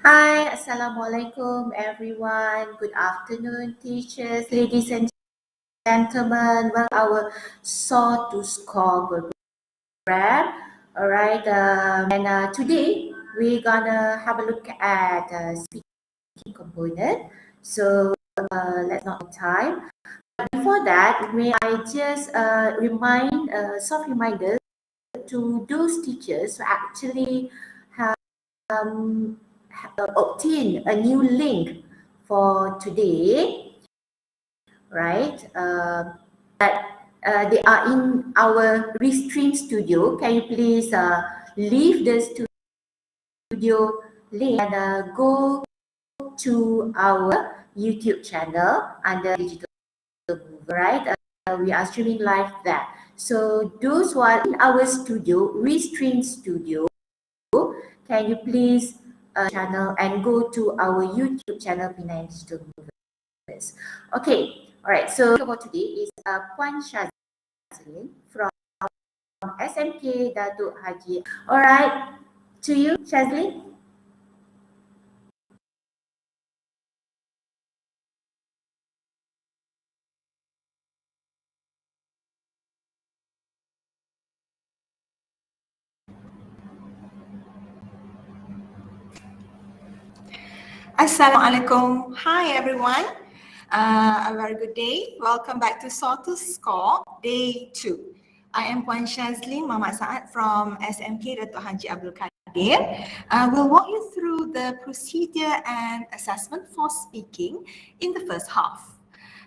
Hi, Assalamualaikum everyone. Good afternoon, teachers, ladies and gentlemen. Well, our Soar to Score program. All right, and today we're gonna have a look at speaking component. So let's not waste time. But before that, may I just remind soft reminder to those teachers who actually have um, obtain a new link for today, right? That they are in our Restream studio. Can you please leave the studio link and go to our YouTube channel under Digital Move, right? We are streaming live there. So those who are in our studio, Restream studio, can you please channel and go to our YouTube channel, Pinang Digital Movers. Okay, all right. So for today is Puan Shazlin from SMK Datuk Haji. All right, to you, Shazlin. Assalamualaikum. Hi everyone. A very good day. Welcome back to Soar to Score, Day 2. I am Puan Shazlin Muhammad Saad from SMK Datuk Haji Abdul Kadir. We'll walk you through the procedure and assessment for speaking in the first half.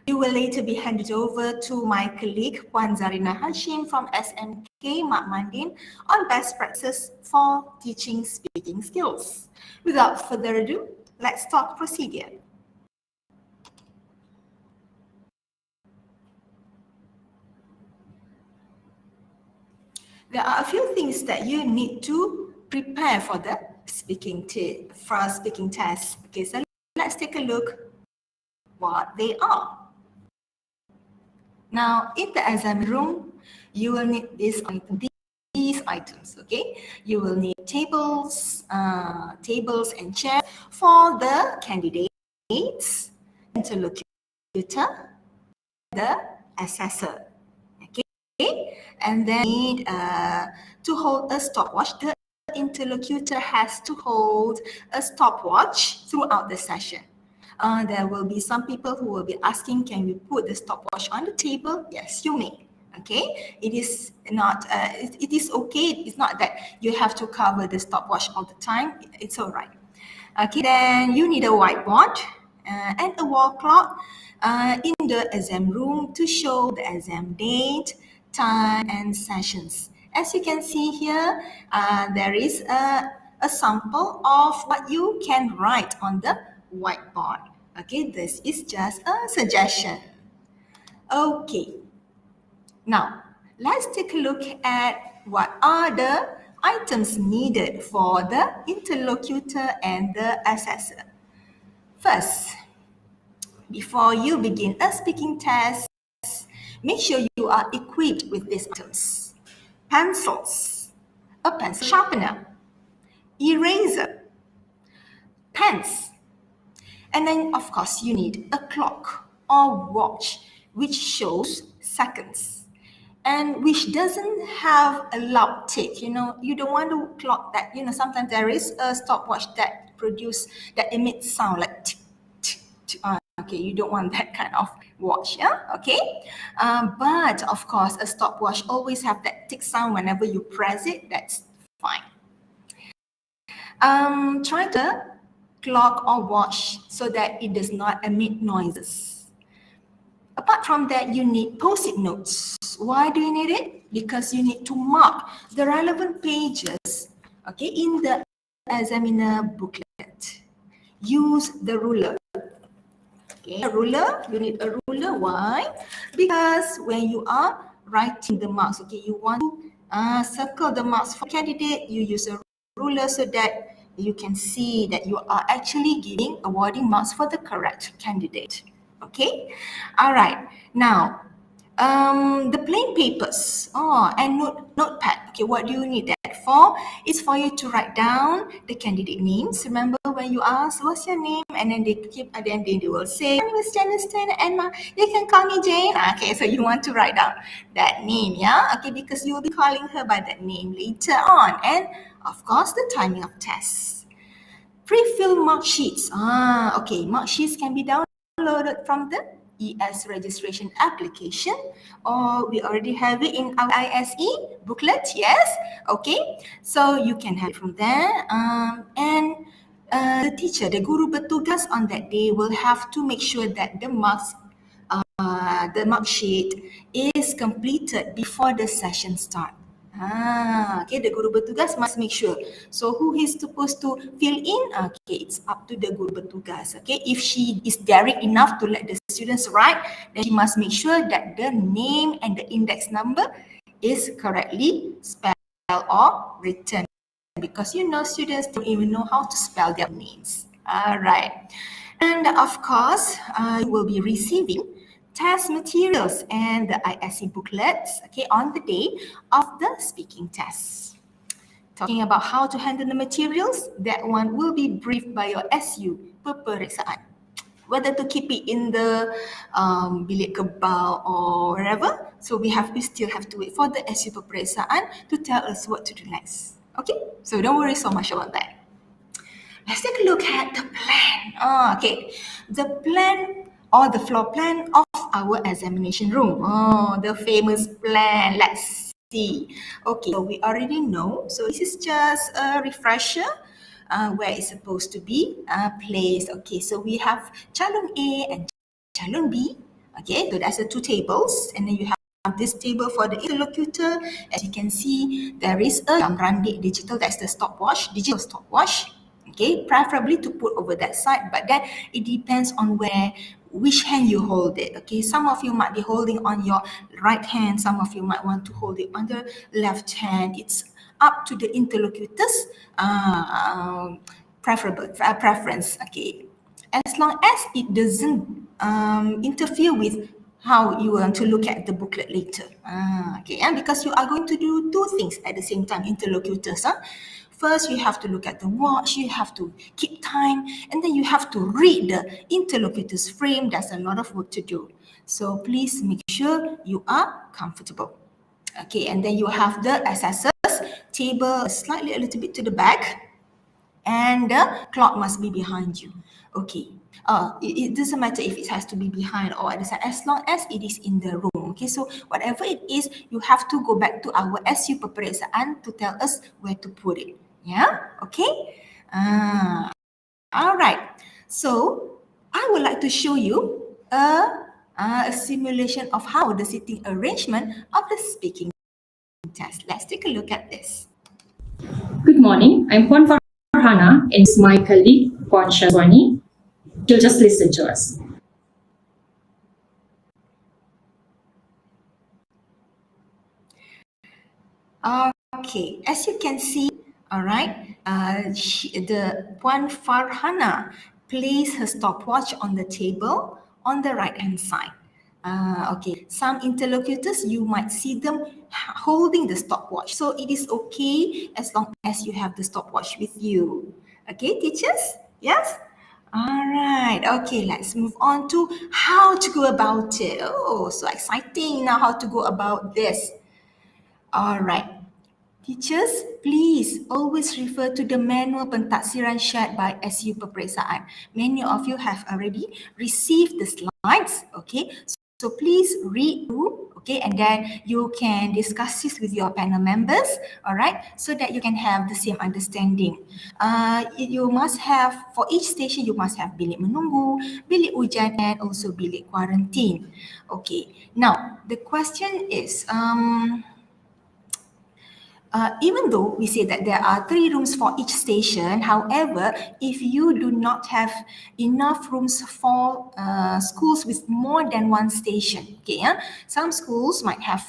You will later be handed over to my colleague Puan Zarina Hashim from SMK Mak Mandin on best practices for teaching speaking skills. Without further ado, let's talk procedure. There are a few things that you need to prepare for the speaking test. Okay, so let's take a look what they are. Now, in the exam room, you will need these items, okay? You will need tables and chairs for the candidates, interlocutor, the assessor, okay? And then need to hold a stopwatch. The interlocutor has to hold a stopwatch throughout the session. There will be some people who will be asking, can we put the stopwatch on the table? Yes, you may. Okay, it is not. It is okay. It's not that you have to cover the stopwatch all the time. It's all right. Okay, then you need a whiteboard and a wall clock in the exam room to show the exam date, time, and sessions. As you can see here, there is a sample of what you can write on the whiteboard. Okay, this is just a suggestion. Okay, now let's take a look at what are the items needed for the interlocutor and the assessor. First, before you begin a speaking test, make sure you are equipped with these items: pencils, a pencil sharpener, eraser, pens, and then of course you need a clock or watch which shows seconds and which doesn't have a loud tick. You know, you don't want to clock that, sometimes there is a stopwatch that emits sound like tick, tick, tick. Okay, you don't want that kind of watch, yeah? Okay, but of course a stopwatch always have that tick sound whenever you press it. That's fine. Try to clock or watch so that it does not emit noises. Apart from that, you need post-it notes. Why do you need it? Because you need to mark the relevant pages, okay, in the examiner booklet. Use the ruler. Okay, you need a ruler. Why? Because when you are writing the marks, okay, you want to circle the marks for candidate, you use a ruler so that you can see that you are actually awarding marks for the correct candidate. Okay, all right. Now, the plain papers and notepad. Okay, what do you need that Therefore, it's for you to write down the candidate names. Remember when you ask, what's your name? And then they will say, my name is Janice and you can call me Jane. Okay, so you want to write down that name, yeah? Okay, because you will be calling her by that name later on. And of course, the timing of tests. Pre-filled mark sheets. Okay, mark sheets can be downloaded from the ES registration application, or we already have it in our ISE booklet. Yes, okay, so you can have it from there. And the teacher, the guru bertugas on that day will have to make sure that the mark sheet is completed before the session start. Okay, the guru bertugas must make sure. So who is supposed to fill in? Okay, it's up to the guru bertugas. Okay, if she is daring enough to let the students write, then she must make sure that the name and the index number is correctly spelled or written, because students don't even know how to spell their names. All right, and of course, you will be receiving test materials and the ISE booklets, okay, on the day of the speaking test. Talking about how to handle the materials, that one will be briefed by your SU peperiksaan. Whether to keep it in the bilik kebal or wherever, so we still have to wait for the SU peperiksaan to tell us what to do next. Okay, so don't worry so much about that. Let's take a look at the plan. Okay, the plan or the floor plan of our examination room. The famous plan. Let's see. Okay, so we already know. So this is just a refresher where it's supposed to be placed. Okay, so we have calon A and calon B. Okay, so that's the two tables, and then you have this table for the interlocutor. As you can see, there is a jam randik digital, that's the stopwatch, digital stopwatch. Okay, preferably to put over that side, but then it depends on which hand you hold it. Okay, some of you might be holding on your right hand, some of you might want to hold it on the left hand. It's up to the interlocutor's preference. Okay, as long as it doesn't interfere with how you want to look at the booklet later. Okay, and because you are going to do two things at the same time, interlocutors. First, you have to look at the watch, you have to keep time, and then you have to read the interlocutor's frame. That's a lot of work to do. So please make sure you are comfortable. Okay, and then you have the assessor's table slightly a little bit to the back, and the clock must be behind you. Okay, it doesn't matter if it has to be behind or at the side, as long as it is in the room. Okay, so whatever it is, you have to go back to our SU peperiksaan to tell us where to put it. Yeah, okay. All right. So I would like to show you a simulation of how the seating arrangement of the speaking test. Let's take a look at this. Good morning. I'm Puan Farhana, and it's my colleague Puan Shazwani. She'll just listen to us. Okay, as you can see, all right, the Puan Farhana placed her stopwatch on the table on the right-hand side. Okay, some interlocutors, you might see them holding the stopwatch. So it is okay as long as you have the stopwatch with you. Okay, teachers? Yes? All right, okay, let's move on to how to go about it. Oh, so exciting now how to go about this. All right. Teachers, please always refer to the manual pentaksiran shared by SU peperiksaan. Many of you have already received the slides, okay? So please read through, okay? And then you can discuss this with your panel members, all right? So that you can have the same understanding. You must have, for each station, you must have bilik menunggu, bilik ujian, and also bilik quarantine. Okay, now the question is, even though we say that there are 3 rooms for each station, however, if you do not have enough rooms for schools with more than 1 station, okay, some schools might have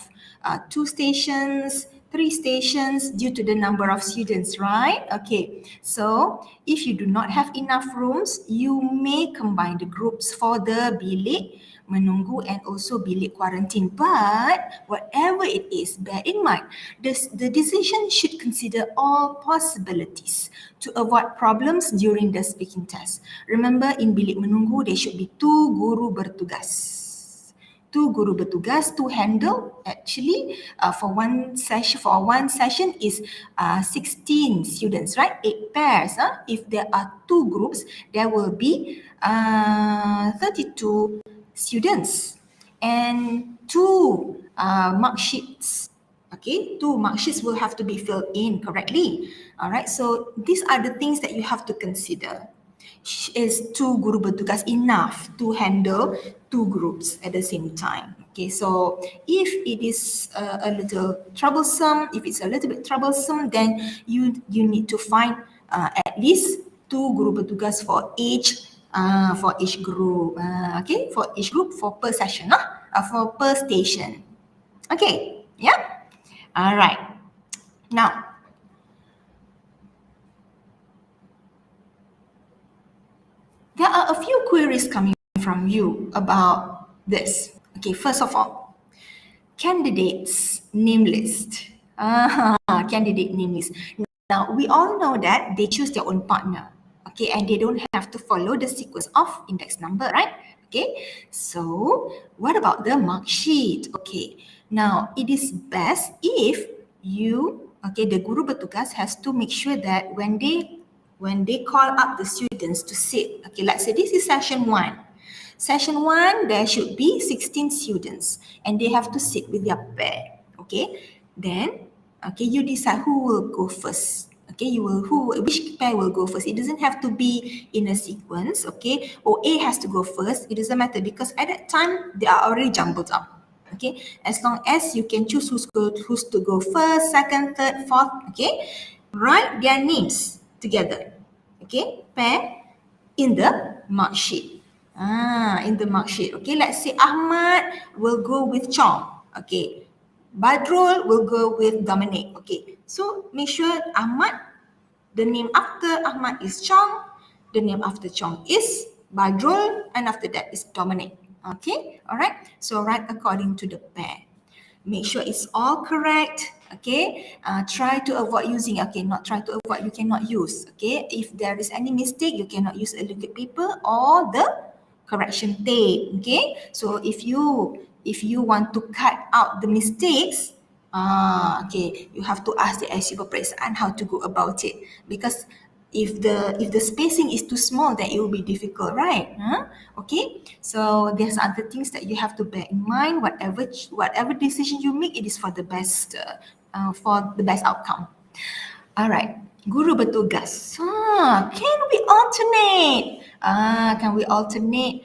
2 stations, 3 stations due to the number of students, right? Okay, so if you do not have enough rooms, you may combine the groups for the bilik menunggu and also bilik quarantine. But whatever it is, bear in mind, the decision should consider all possibilities to avoid problems during the speaking test. Remember, in bilik menunggu, there should be 2 guru bertugas. 2 guru bertugas to handle actually for one session is 16 students, right? 8 pairs. If there are 2 groups, there will be 32 students and 2 mark sheets. Okay, 2 mark sheets will have to be filled in correctly. All right, so these are the things that you have to consider. Is 2 guru bertugas enough to handle 2 groups at the same time? Okay, so if it is a little troublesome, then you need to find at least 2 guru bertugas for each group. Okay, for each group for per session, for per station. Okay, yeah. All right. Now, there are a few queries coming from you about this. Okay, first of all, candidates name list. Candidate name list. Now, we all know that they choose their own partner. Okay, and they don't have to follow the sequence of index number, right? Okay, so what about the mark sheet? Okay, now it is best if the guru bertugas has to make sure that when they call up the students to sit, okay, let's say this is session 1. Session 1, there should be 16 students and they have to sit with their pair, okay? Then, okay, you decide who will go first. Okay, which pair will go first. It doesn't have to be in a sequence, okay? Or A has to go first, it doesn't matter because at that time, they are already jumbled up. Okay, as long as you can choose who's to go first, second, third, fourth, okay? Write their names together, okay? Pair in the mark sheet. In the mark sheet, okay? Let's say Ahmad will go with Chong, okay? Badrul will go with Dominic, okay? So make sure Ahmad, the name after Ahmad is Chong, the name after Chong is Badrul, and after that is Dominic. Okay, all right. So write according to the pair. Make sure it's all correct. Okay, try to avoid using. Okay, not try to avoid. You cannot use. Okay, if there is any mistake, you cannot use a liquid paper or the correction tape. Okay, so if you want to cut out the mistakes, okay, you have to ask the IC peperiksaan how to go about it because if the spacing is too small, then it will be difficult, right? Okay, so there's other things that you have to bear in mind. Whatever decision you make, it is for the best outcome. All right, guru bertugas. Can we alternate? Can we alternate?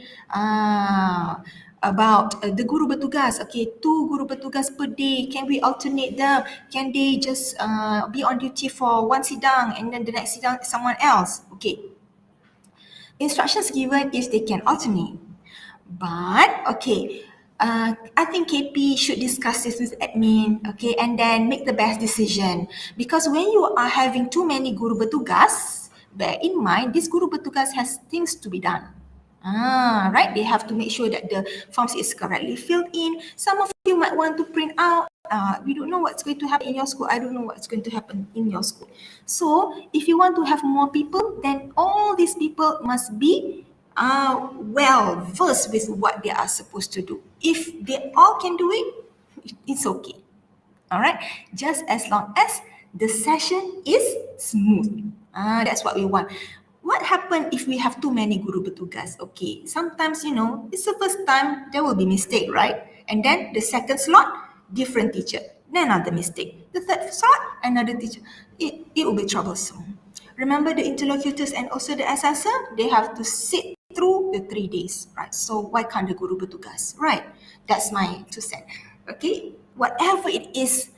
About the guru bertugas. Okay, 2 guru bertugas per day. Can we alternate them? Can they just be on duty for one sidang and then the next sidang someone else? Okay. Instructions given if they can alternate. But, okay, I think KP should discuss this with admin, okay, and then make the best decision. Because when you are having too many guru bertugas, bear in mind, this guru bertugas has things to be done. Right, they have to make sure that the forms is correctly filled in. Some of you might want to print out. We don't know what's going to happen in your school. I don't know what's going to happen in your school. So if you want to have more people, then all these people must be well versed with what they are supposed to do. If they all can do it, it's okay. All right, just as long as the session is smooth. That's what we want. What happens if we have too many guru bertugas? Okay, sometimes, it's the first time, there will be mistake, right? And then the second slot, different teacher. Then another mistake. The third slot, another teacher. It will be troublesome. Remember the interlocutors and also the assessor, they have to sit through the 3 days, right? So why can't the guru bertugas, right? That's my 2 cents. Okay, whatever it is,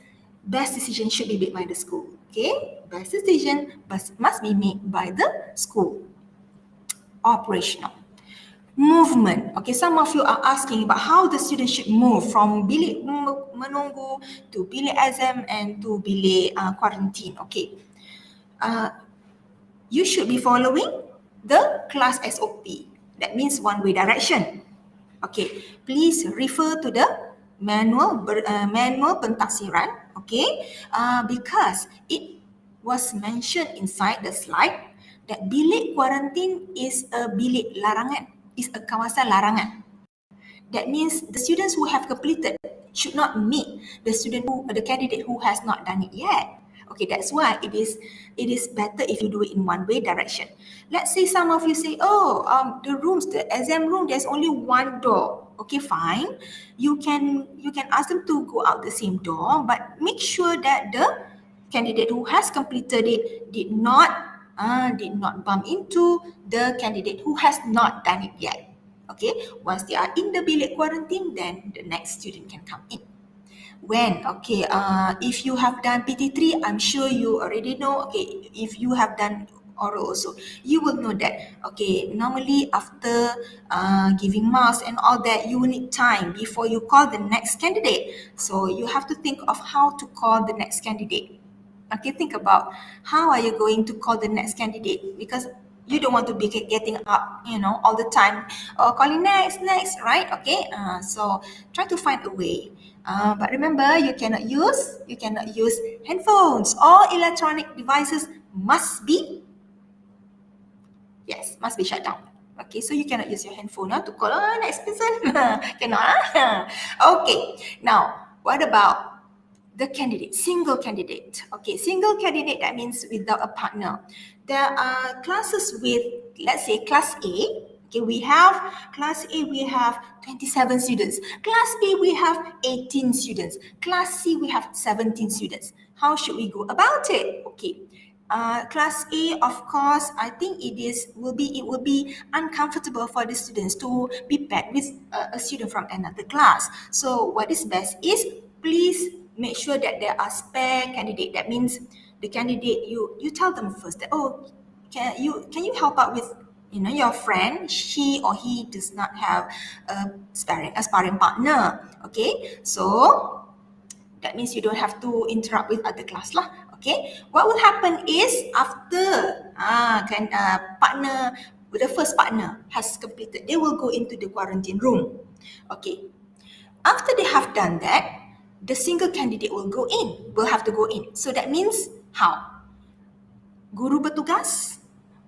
best decision should be made by the school. Okay, best decision must be made by the school. Operational. movement. Okay, some of you are asking about how the student should move from bilik menunggu to bilik exam and to bilik quarantine. Okay, you should be following the class SOP. That means one-way direction. Okay, please refer to the manual pentafsiran. Okay, because it was mentioned inside the slide that bilik quarantine is a bilik larangan, is a kawasan larangan. That means the students who have completed should not meet the candidate who has not done it yet. Okay, that's why it is better if you do it in one way direction. Let's say some of you say, the exam room, there's only one door. Okay, fine. You can ask them to go out the same door, but make sure that the candidate who has completed it did not bump into the candidate who has not done it yet. Okay, once they are in the bilik quarantine, then the next student can come in. When, okay, if you have done PT3, I'm sure you already know, okay, if you have done oral also, you will know that, okay, normally after giving marks and all that, you will need time before you call the next candidate. So you have to think of how to call the next candidate. Okay, think about how are you going to call the next candidate, because you don't want to be getting up, all the time, calling next, right? Okay, so try to find a way. But remember, you cannot use handphones. All electronic devices must be shut down. Okay, so you cannot use your handphone to call next person. Cannot. Okay, now what about the candidate, single candidate? Okay, single candidate, that means without a partner. There are classes with, let's say, class A. Okay, we have class A, we have 27 students. Class B, we have 18 students. Class C, we have 17 students. How should we go about it? Okay, class A, of course, I think it will be uncomfortable for the students to be paired with a student from another class. So what is best is, please make sure that there are spare candidate. That means the candidate, you tell them first that, can you help out with your friend, she or he does not have a sparring partner. Okay, so that means you don't have to interrupt with other class lah. Okay, what will happen is, after the first partner has completed, they will go into the quarantine room. Okay, after they have done that, the single candidate will have to go in. So that means how? Guru bertugas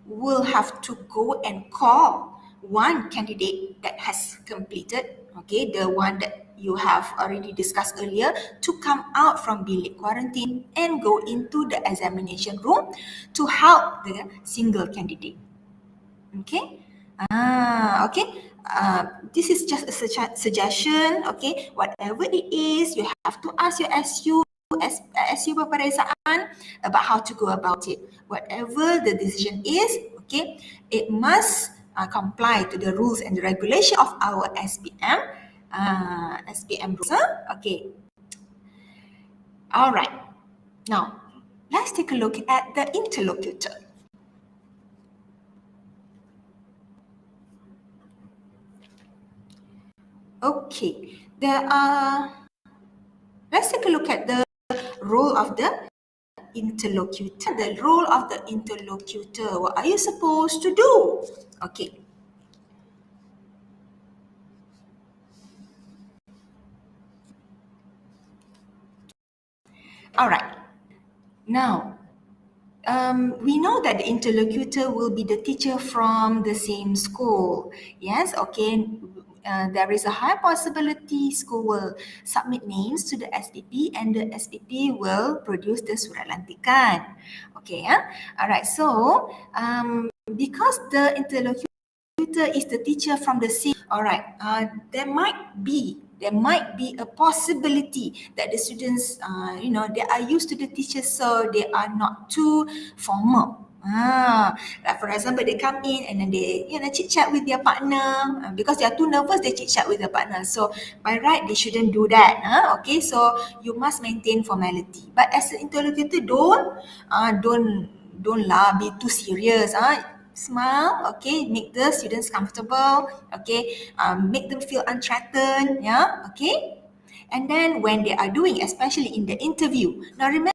will have to go and call one candidate that has completed, okay, the one that you have already discussed earlier, to come out from bilik quarantine and go into the examination room to help the single candidate. Okay? Okay. This is just a suggestion. Okay, whatever it is, you have to ask your SU peperiksaan about how to go about it. Whatever the decision is, okay, it must comply to the rules and the regulation of our SPM rules. Okay. All right. Now, let's take a look at the interlocutor. Okay, let's take a look at the role of the interlocutor. The role of the interlocutor, what are you supposed to do? Okay. All right. Now, we know that the interlocutor will be the teacher from the same school. Yes, okay. There is a high possibility school will submit names to the SPP and the SPP will produce the surat lantikan. Okay, alright. So, because the interlocutor is the teacher from the same, alright, there might be a possibility that the students, they are used to the teachers, so they are not too formal. Like for example, they come in and then they chit chat with their partner, because they are too nervous, they chit chat with their partner. So by right, they shouldn't do that. Okay, so you must maintain formality. But as an interlocutor, don't be too serious. Smile, okay, make the students comfortable, okay, make them feel unthreatened, yeah, okay. And then when they are doing, especially in the interview, now remember,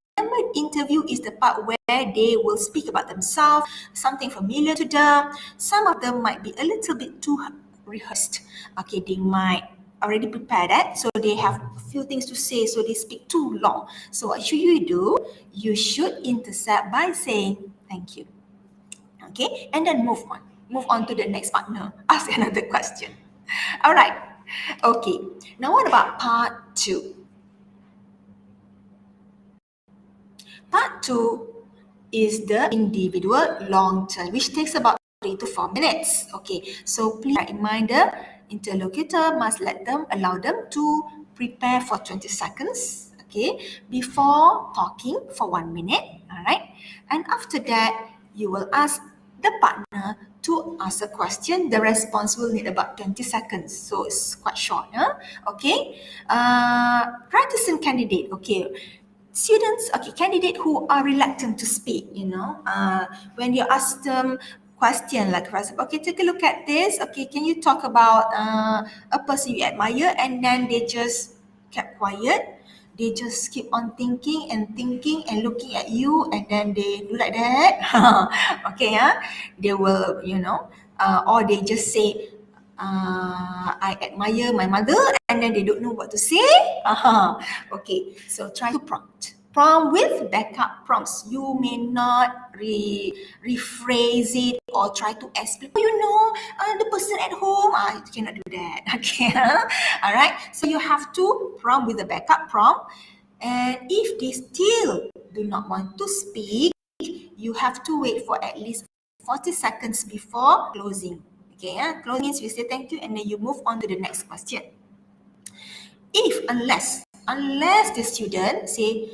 interview is the part where they will speak about themselves, something familiar to them. Some of them might be a little bit too rehearsed. Okay, they might already prepare that, so they have a few things to say, so they speak too long. So what should you do? You should intercept by saying thank you. Okay, and then move on. Move on to the next partner. Ask another question. All right. Okay. Now what about part 2? Part 2 is the individual long turn, which takes about 3 to 4 minutes. Okay, so please bear in mind the interlocutor must allow them to prepare for 20 seconds, okay, before talking for 1 minute, all right? And after that, you will ask the partner to ask a question. The response will need about 20 seconds, so it's quite short, huh? Okay, practicing candidate, okay. Students, okay, candidate who are reluctant to speak, when you ask them question like, for example, okay, take a look at this, okay, can you talk about a person you admire, and then they just kept quiet, they just keep on thinking and looking at you, and then they do like that. Okay, they will, or they just say, I admire my mother, and then they don't know what to say. Okay, so try to prompt with backup prompts. You may not rephrase it or try to explain. The person at home, you cannot do that. Okay, all right. So you have to prompt with a backup prompt, and if they still do not want to speak, you have to wait for at least 40 seconds before closing. Okay, closing means you say thank you and then you move on to the next question. Unless the student say,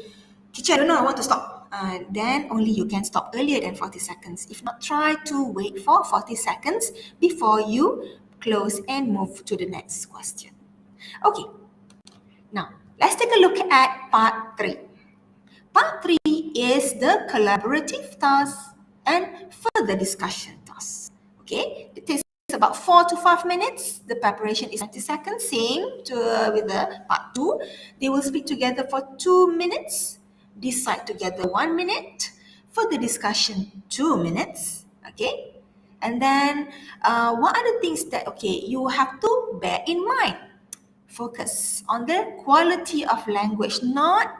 teacher, I don't know, I want to stop, then only you can stop earlier than 40 seconds. If not, try to wait for 40 seconds before you close and move to the next question. Okay, now let's take a look at part 3. Part 3 is the collaborative task and further discussion task. Okay, it takes about 4 to 5 minutes. The preparation is 20 seconds. Same with the part 2. They will speak together for 2 minutes, decide together 1 minute, further discussion 2 minutes. Okay, and then what are the things that you have to bear in mind? Focus on the quality of language, not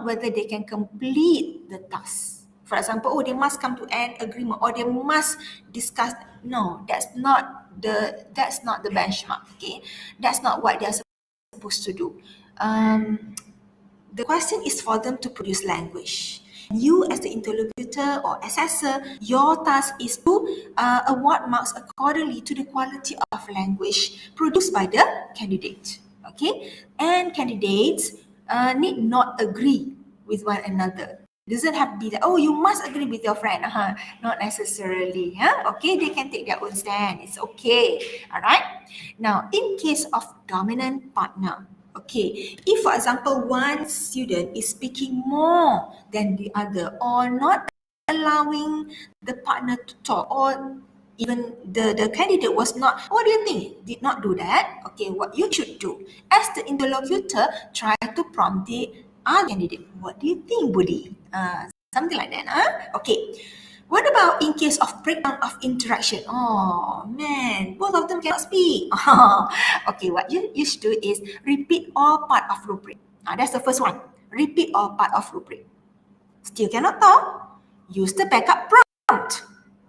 whether they can complete the task. For example, they must come to an agreement or they must discuss. No, that's not the benchmark. Okay, that's not what they're supposed to do. The question is for them to produce language. You as the interlocutor or assessor, your task is to award marks accordingly to the quality of language produced by the candidate. Okay, and candidates need not agree with one another. It doesn't have to be that, you must agree with your friend. Not necessarily. Okay, they can take their own stand. It's okay. All right. Now, in case of dominant partner, okay, if for example one student is speaking more than the other or not allowing the partner to talk, or even the candidate was not, what do you think? Did not do that? Okay, what you should do as the interlocutor, try to prompt the other candidate. What do you think, Budi? Something like that. Okay. What about in case of breakdown of interaction? Oh man, both of them cannot speak. Okay, what you should do is repeat all part of rubric. That's the first one. Repeat all part of rubric. Still cannot talk? Use the backup prompt.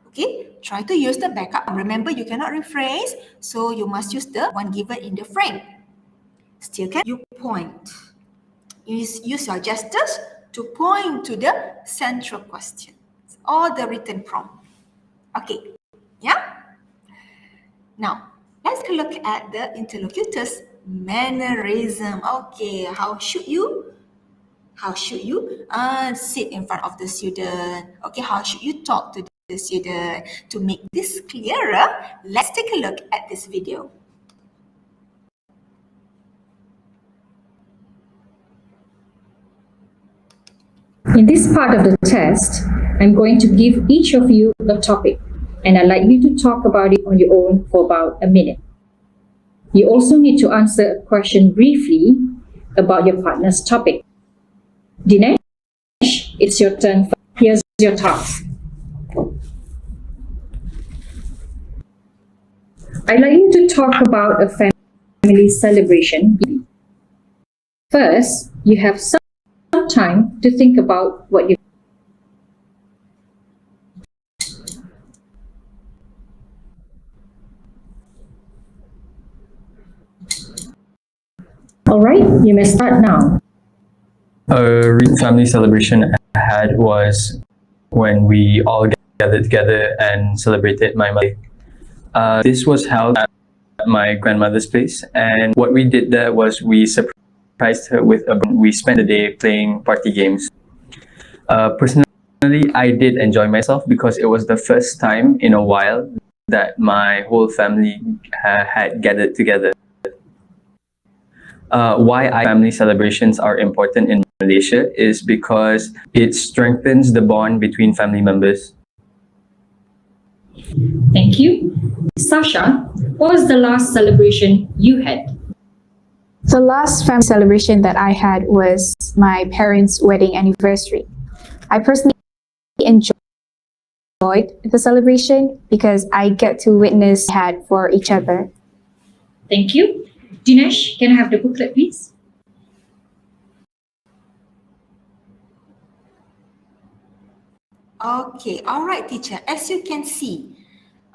Okay, try to use the backup. Remember, you cannot rephrase, so you must use the one given in the frame. Still can you point? Use your gestures to point to the central question or the written prompt. Okay, yeah? Now, let's look at the interlocutors mannerism. Okay, how should you sit in front of the student? Okay, how should you talk to the student? To make this clearer, let's take a look at this video. In this part of the test, I'm going to give each of you a topic. and I'd like you to talk about it on your own for about a minute. You also need to answer a question briefly about your partner's topic. Dinesh, it's your turn. Here's your task. I'd like you to talk about a family celebration. First, you have some time to think about what you. All right, you may start now. A recent family celebration I had was when we all gathered together and celebrated my mother. This was held at my grandmother's place, and what we did there was we surprised her with we spent the day playing party games. Personally, I did enjoy myself because it was the first time in a while that my whole family had gathered together. Why family celebrations are important in Malaysia is because it strengthens the bond between family members. Thank you. Sasha, what was the last celebration you had? The last family celebration that I had was my parents' wedding anniversary. I personally enjoyed the celebration because I get to witness had for each other. Thank you. Dinesh, can I have the booklet, please? Okay, all right, teacher. As you can see,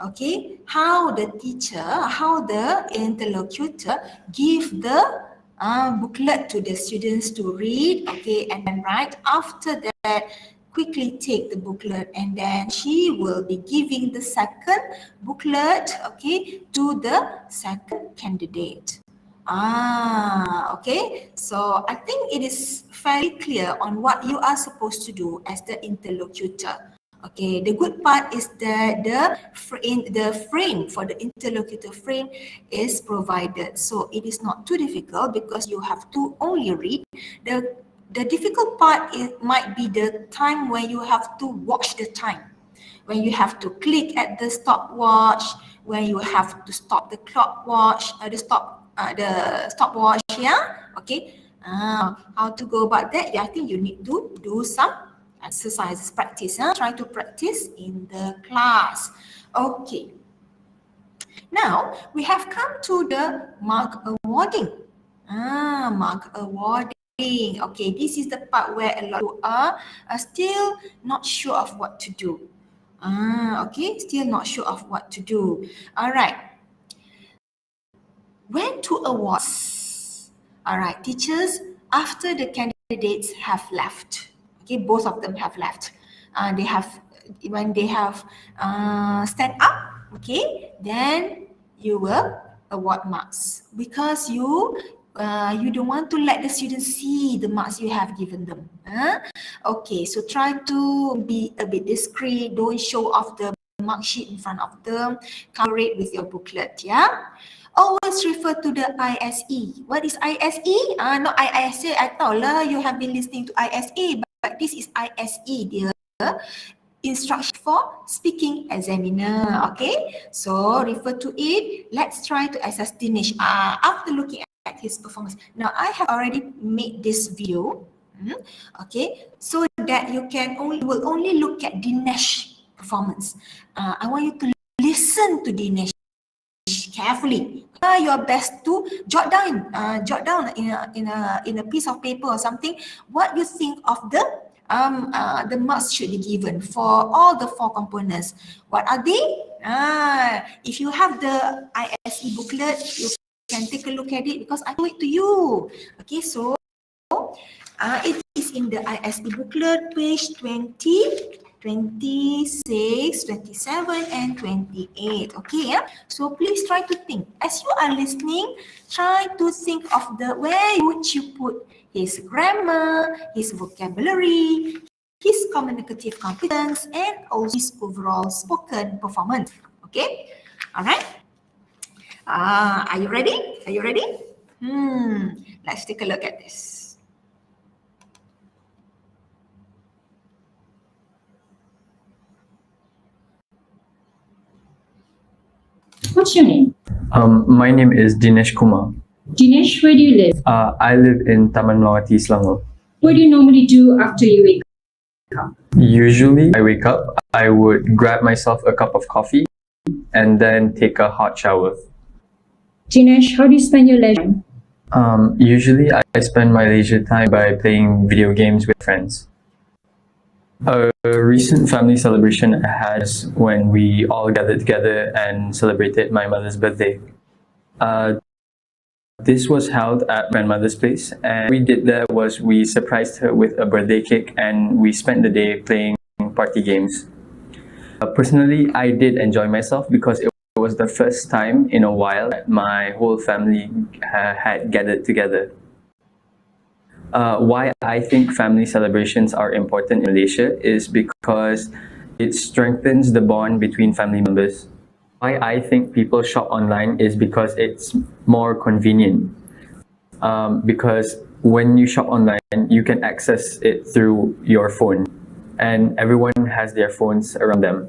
okay, how the interlocutor give the booklet to the students to read, okay, and then right after that, quickly take the booklet, and then she will be giving the second booklet, okay, to the second candidate. Okay. So I think it is fairly clear on what you are supposed to do as the interlocutor. Okay. The good part is that the frame for the interlocutor frame is provided. So it is not too difficult because you have to only read. The difficult part might be the time when you have to watch the time. When you have to click at the stopwatch, when you have to stop the clock watch, the stopwatch, yeah, okay. How to go about that? Yeah, I think you need to do some exercises, practice. Try to practice in the class. Okay. Now we have come to the mark awarding. Mark awarding. Okay, this is the part where a lot of you are still not sure of what to do. Okay, still not sure of what to do. All right. When to awards? All right, teachers, after the candidates have left, okay, both of them have left. When they have stand up, okay, then you will award marks because you don't want to let the students see the marks you have given them. Okay, so try to be a bit discreet. Don't show off the mark sheet in front of them. Cover it with your booklet, yeah? Always refer to the ISE. What is ISE? Not ISA. I thought you have been listening to ISA, but this is ISE, dear. Instruction for speaking examiner. Okay, so refer to it. Let's try to assess Dinesh after looking at his performance. Now I have already made this video. Okay, so that you will only look at Dinesh performance. I want you to listen to Dinesh carefully. Your best to jot down in a piece of paper or something what you think of the marks should be given for all the 4 components. What are they? If you have the ISE booklet, you can take a look at it because I show it to you. Okay, so it is in the ISE booklet, page 20, 26, 27, and 28. Okay, yeah? So please try to think. As you are listening, try to think of where would you put his grammar, his vocabulary, his communicative competence, and also his overall spoken performance. Okay? All right? Are you ready? Are you ready? Let's take a look at this. What's your name? My name is Dinesh Kumar. Dinesh, where do you live? I live in Taman Melawati, Selangor. What do you normally do after you wake up? Usually, I wake up, I would grab myself a cup of coffee and then take a hot shower. Dinesh, how do you spend your leisure time? Usually, I spend my leisure time by playing video games with friends. A recent family celebration I had was when we all gathered together and celebrated my mother's birthday. This was held at grandmother's place, and what we did there was we surprised her with a birthday cake and we spent the day playing party games. Personally, I did enjoy myself because it was the first time in a while that my whole family had gathered together. Why I think family celebrations are important in Malaysia is because it strengthens the bond between family members. Why I think people shop online is because it's more convenient. Because when you shop online, you can access it through your phone, and everyone has their phones around them.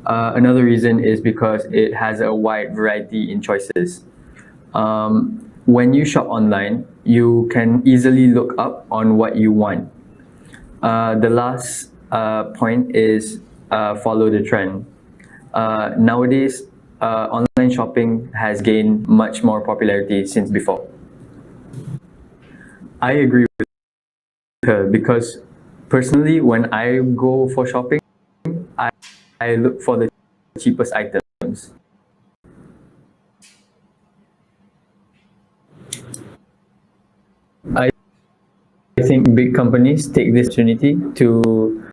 Another reason is because it has a wide variety in choices. When you shop online, you can easily look up on what you want. The last point is follow the trend. Nowadays, online shopping has gained much more popularity since before. I agree with her because personally, when I go for shopping, I look for the cheapest items. I think big companies take this opportunity to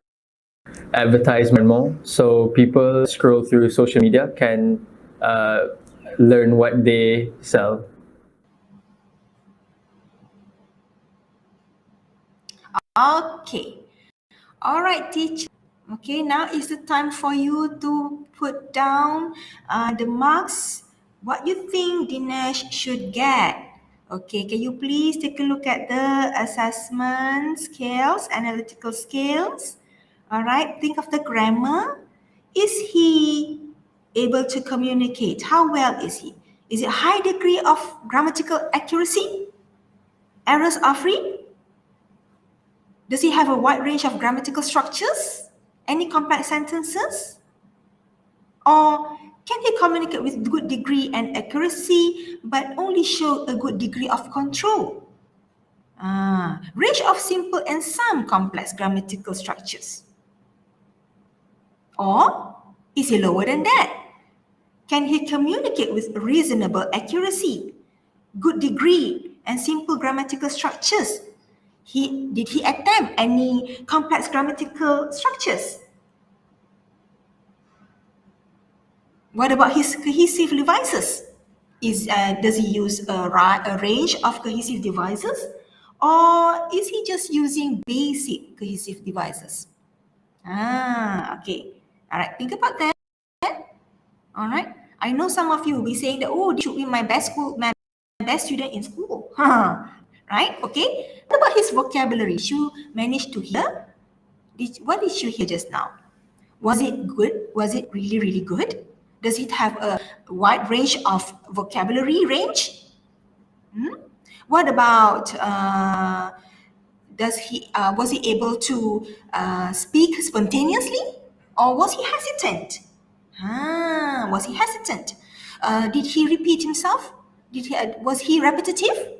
advertise more and more, so people scroll through social media can learn what they sell. Okay. All right, teacher. Okay, now is the time for you to put down the marks. What you think Dinesh should get? Okay, can you please take a look at the assessment scales, analytical scales? All right, think of the grammar. Is he able to communicate? How well is he? Is it high degree of grammatical accuracy? Errors are free? Does he have a wide range of grammatical structures? Any complex sentences? Or can he communicate with good degree and accuracy but only show a good degree of control? Range of simple and some complex grammatical structures. Or is he lower than that? Can he communicate with reasonable accuracy, good degree, and simple grammatical structures? Did he attempt any complex grammatical structures? What about his cohesive devices? Does he use a range of cohesive devices, or is he just using basic cohesive devices? Okay. All right, think about that. All right. I know some of you will be saying that, oh, this should be my best student in school. Right? Okay. What about his vocabulary? Did you manage to hear? What did you hear just now? Was it good? Was it really, really good? Does it have a wide range of vocabulary range? What about was he able to speak spontaneously, or was he hesitant? Was he hesitant? Did he repeat himself? Was he repetitive?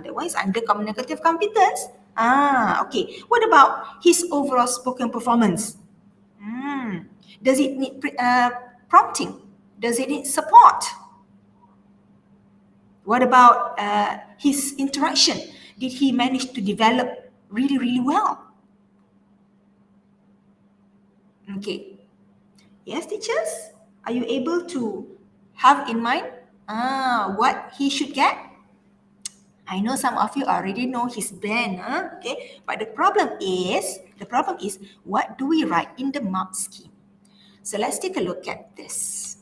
That one is under communicative competence. Okay. What about his overall spoken performance? Does it need prompting? Does it need support? What about his interaction? Did he manage to develop really, really well? Okay. Yes, teachers? Are you able to have in mind what he should get? I know some of you already know his band, okay? But the problem is, what do we write in the mark scheme? So let's take a look at this.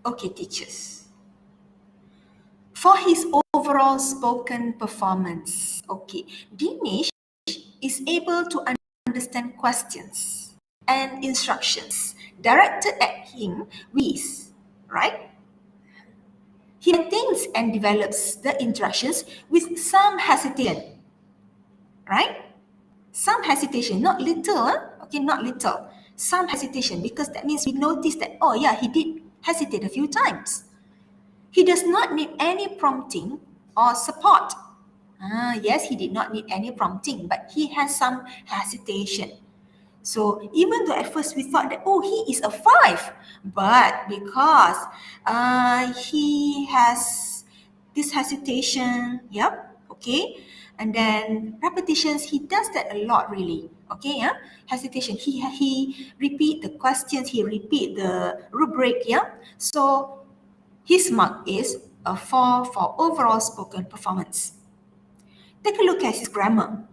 Okay, teachers. For his overall spoken performance, okay, Dinesh is able to understand questions and instructions directed at him with ease, right? He maintains and develops the interactions with some hesitation, right? Some hesitation, not little, okay, not little. Some hesitation, because that means we notice that, oh yeah, he did hesitate a few times. He does not need any prompting or support. Yes, he did not need any prompting, but he has some hesitation. So even though at first we thought that, oh, he is a 5, but because he has this hesitation, yep, okay, and then repetitions, he does that a lot really, okay, yeah, hesitation, he repeat the questions, he repeat the rubric, yeah, so his mark is a 4 for overall spoken performance. Take a look at his grammar.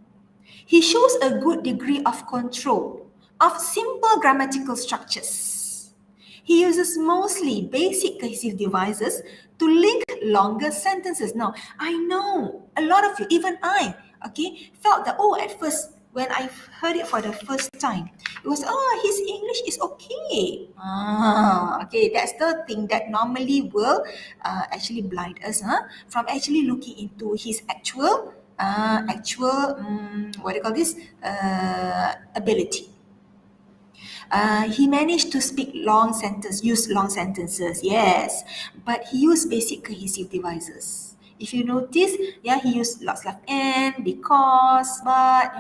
He shows a good degree of control of simple grammatical structures. He uses mostly basic cohesive devices to link longer sentences. Now, I know a lot of you, even I, okay, felt that, oh, at first, when I heard it for the first time, it was, oh, his English is okay. Okay, that's the thing that normally will actually blind us from actually looking into his actual what do you call this, ability. He managed to speak use long sentences, yes, but he used basic cohesive devices. If you notice, yeah, he used lots of and, because, but,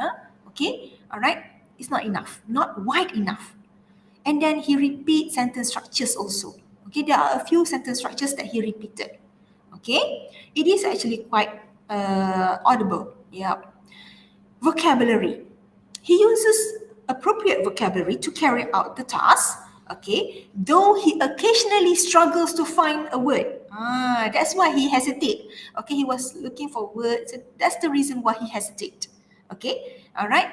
okay, all right, it's not enough, not wide enough. And then he repeat sentence structures also. Okay, there are a few sentence structures that he repeated. Okay, it is actually quite audible. Yeah. Vocabulary. He uses appropriate vocabulary to carry out the task. Okay, though he occasionally struggles to find a word. That's why he hesitated. Okay, he was looking for words. That's the reason why he hesitated. Okay, all right.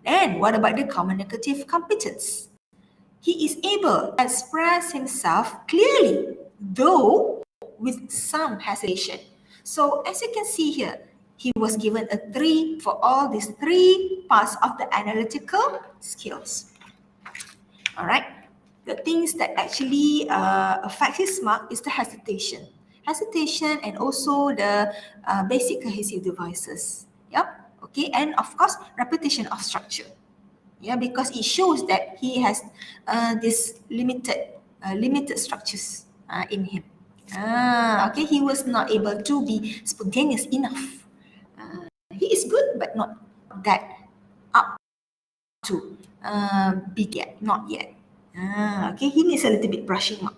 And what about the communicative competence? He is able to express himself clearly, though with some hesitation. So as you can see here, he was given a 3 for all these 3 parts of the analytical skills. All right. The things that actually affect his mark is the hesitation. Hesitation and also the basic cohesive devices. Yep. Okay. And of course, repetition of structure. Yeah, because it shows that he has this limited structures in him. Okay, he was not able to be spontaneous enough. He is good, but not that up to big yet, not yet. Okay, he needs a little bit brushing up.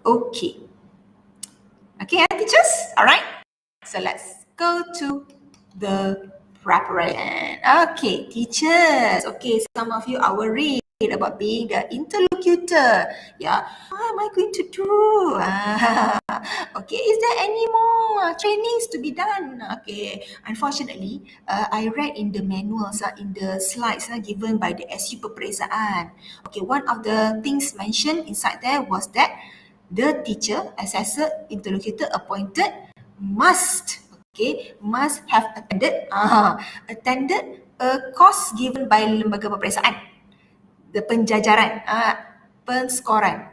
Okay. Okay, teachers, all right. So let's go to the preparation. Okay, teachers. Okay, some of you are worried about being the interlocutor. Yeah, what am I going to do? Okay, is there any more trainings to be done? Okay, unfortunately, I read in the manuals, in the slides given by the SU Peperiksaan. Okay, one of the things mentioned inside there was that the teacher, assessor, interlocutor appointed must have attended a course given by lembaga peperiksaan, the penjajaran, penskoran.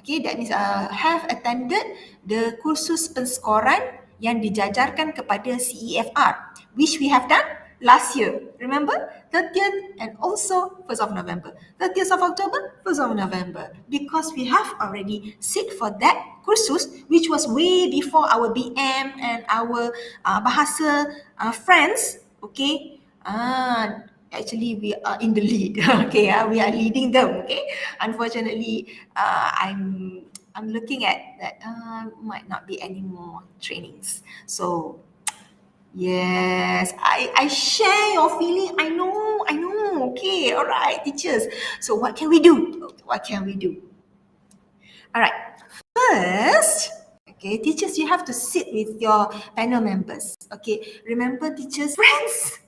Okay, that means have attended the kursus penskoran yang dijajarkan kepada CEFR, which we have done last year. Remember? 30th and also 1st of November. 30th of October, 1st of November. Because we have already sit for that kursus, which was way before our BM and our Bahasa friends. Okay. Actually, we are in the lead. Okay, we are leading them. Okay. Unfortunately, I'm looking at that might not be any more trainings. So yes, I share your feeling. I know. Okay, all right, teachers. So what can we do? What can we do? All right. First, okay, teachers, you have to sit with your panel members. Okay, remember, teachers, friends.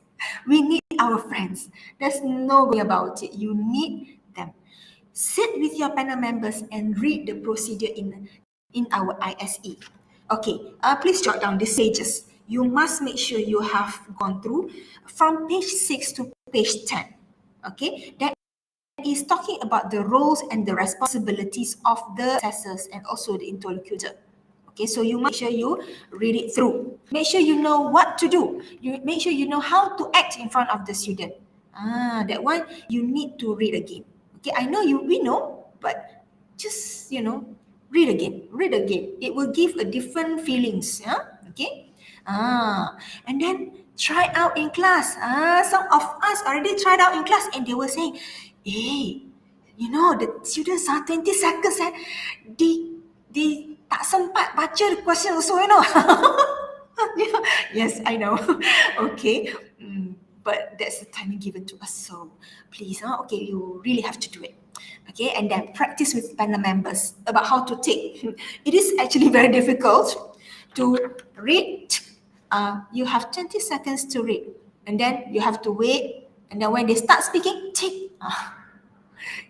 We need our friends. There's no way about it. You need them. Sit with your panel members and read the procedure in our ISE. Okay, please jot down these pages. you must make sure you have gone through from page 6 to page 10. Okay, that is talking about the roles and the responsibilities of the assessors and also the interlocutor. Okay, so you make sure you read it through. Make sure you know what to do. You make sure you know how to act in front of the student. That one you need to read again. Okay, I know we know, but just read again. Read again. It will give a different feelings. Yeah. Okay. And then try out in class. Some of us already tried out in class, and they were saying, "Hey, the students are 20 seconds, they tak sempat baca the question also, Yes, I know. Okay. But that's the timing given to us. So please, okay, you really have to do it. Okay, and then practice with panel members about how to take. It is actually very difficult to read. You have 20 seconds to read, and then you have to wait, and then when they start speaking, take.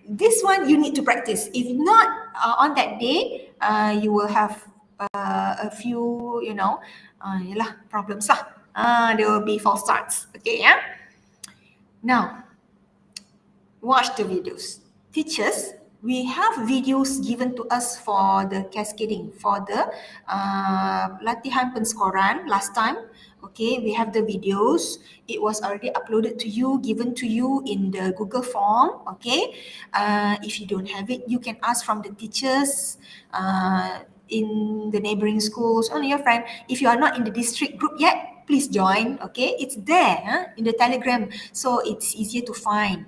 This one you need to practice. If not, on that day, you will have a few, problems lah. There will be false starts. Okay, yeah. Now, watch the videos. Teachers, we have videos given to us for the cascading, for the latihan penskoran last time. Okay, we have the videos. It was already uploaded to you, given to you in the Google form. Okay, if you don't have it, you can ask from the teachers in the neighboring schools, only your friend. If you are not in the district group yet, please join. Okay, it's there in the Telegram, so it's easier to find.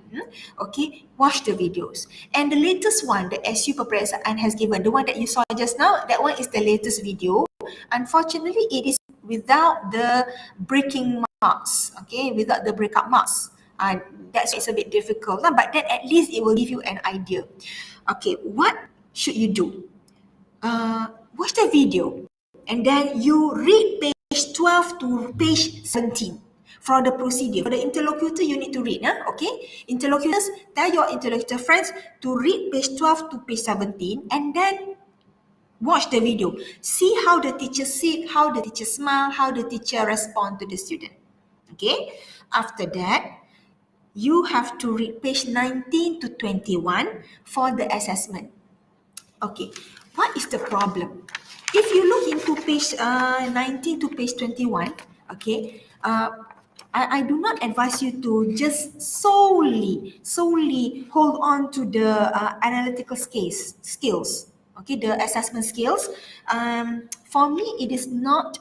Okay, watch the videos. And the latest one, the SU Peperiksaan has given, the one that you saw just now, that one is the latest video. Unfortunately, it is without the breaking marks. Okay, without the breakup marks. That's it's a bit difficult, but then at least it will give you an idea. Okay, what should you do? Watch the video, and then you read page 12 to page 17 for the procedure. For the interlocutor, you need to read. Okay, interlocutors, tell your interlocutor friends to read page 12 to page 17, and then watch the video. See how the teacher sit, how the teacher smile, how the teacher respond to the student. Okay, after that, you have to read page 19 to 21 for the assessment. Okay, what is the problem? If you look into page 19 to page 21, okay, I do not advise you to just solely hold on to the analytical skills. Okay, the assessment skills. For me, it is not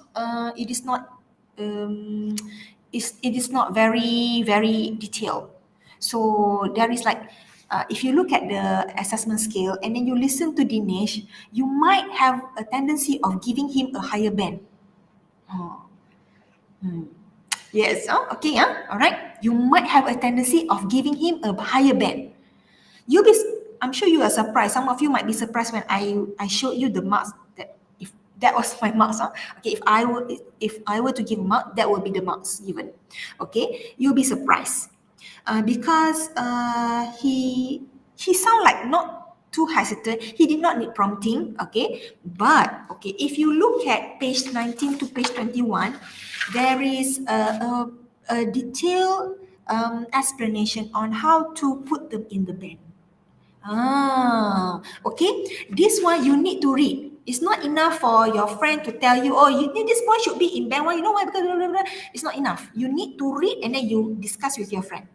very, very detailed. So there is like, if you look at the assessment scale and then you listen to Dinesh, you might have a tendency of giving him a higher band. Yes, okay, all right. You might have a tendency of giving him a higher band. I'm sure you are surprised. Some of you might be surprised when I showed you the marks. That if that was my marks, okay. If I were to give a mark, that would be the marks given. Okay, you'll be surprised. Because he sound like not too hesitant. He did not need prompting, okay? But, okay, if you look at page 19 to page 21, there is a detailed explanation on how to put them in the band. Okay. This one you need to read. It's not enough for your friend to tell you, oh, this boy should be in band 1. You know why? Because blah, blah, blah. It's not enough. You need to read and then you discuss with your friend.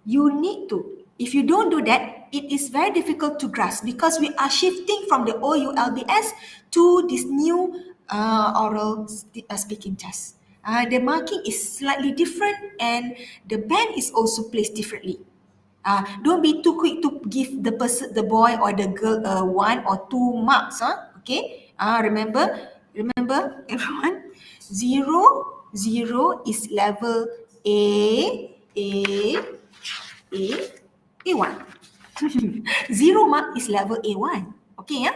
You need to. If you don't do that, it is very difficult to grasp because we are shifting from the OULBS to this new oral speaking test. The marking is slightly different and the band is also placed differently. Don't be too quick to give the boy or the girl 1 or 2 marks. Okay. Remember everyone. 0 is level A1. 0 mark is level A1. Okay,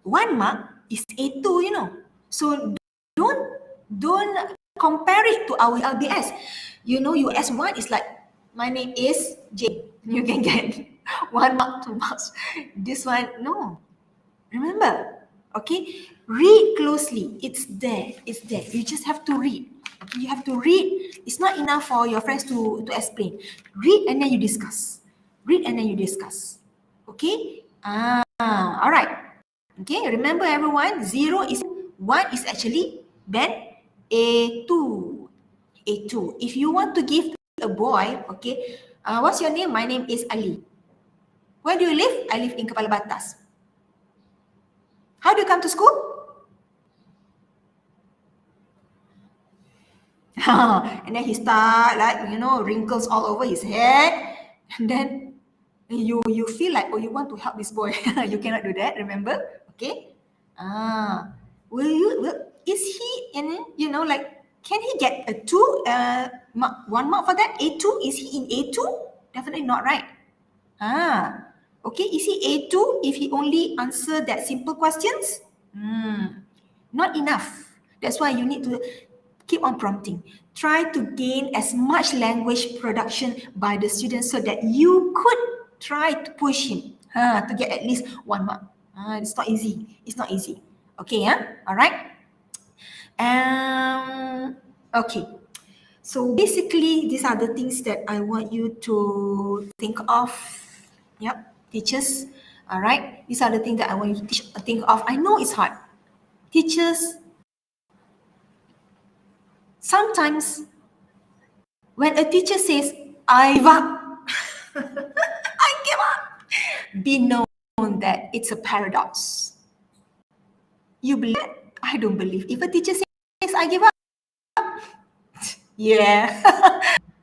1 mark is A2, So don't compare it to our LBS. US 1 is like, my name is J. You can get 1 mark, 2 marks. This one, no. Remember, Okay, read closely. It's there. It's there. You just have to read. Okay? You have to read. It's not enough for your friends to explain. Read and then you discuss. Read and then you discuss. Okay? All right. Okay, remember everyone, 0 is 1 is actually band A2. A2. If you want to give a boy, okay, what's your name? My name is Ali. Where do you live? I live in Kepala Batas. How do you come to school? And then he start like, wrinkles all over his head. And then you feel like, oh, you want to help this boy. You cannot do that, remember? Okay. Is he like, can he get a 2 1 mark for that? A2? Is he in A2? Definitely not, right? Okay, is he A2 if he only answer that simple questions? Not enough. That's why you need to keep on prompting. Try to gain as much language production by the students so that you could try to push him to get at least 1 mark. It's not easy. It's not easy. Okay, all right. Okay. So basically, these are the things that I want you to think of. Yep, teachers. All right. These are the things that I want you to think of. I know it's hard. Teachers, sometimes when a teacher says, I give up, I give up, be known that it's a paradox. You believe that? I don't believe. If a teacher says, I give up, yeah.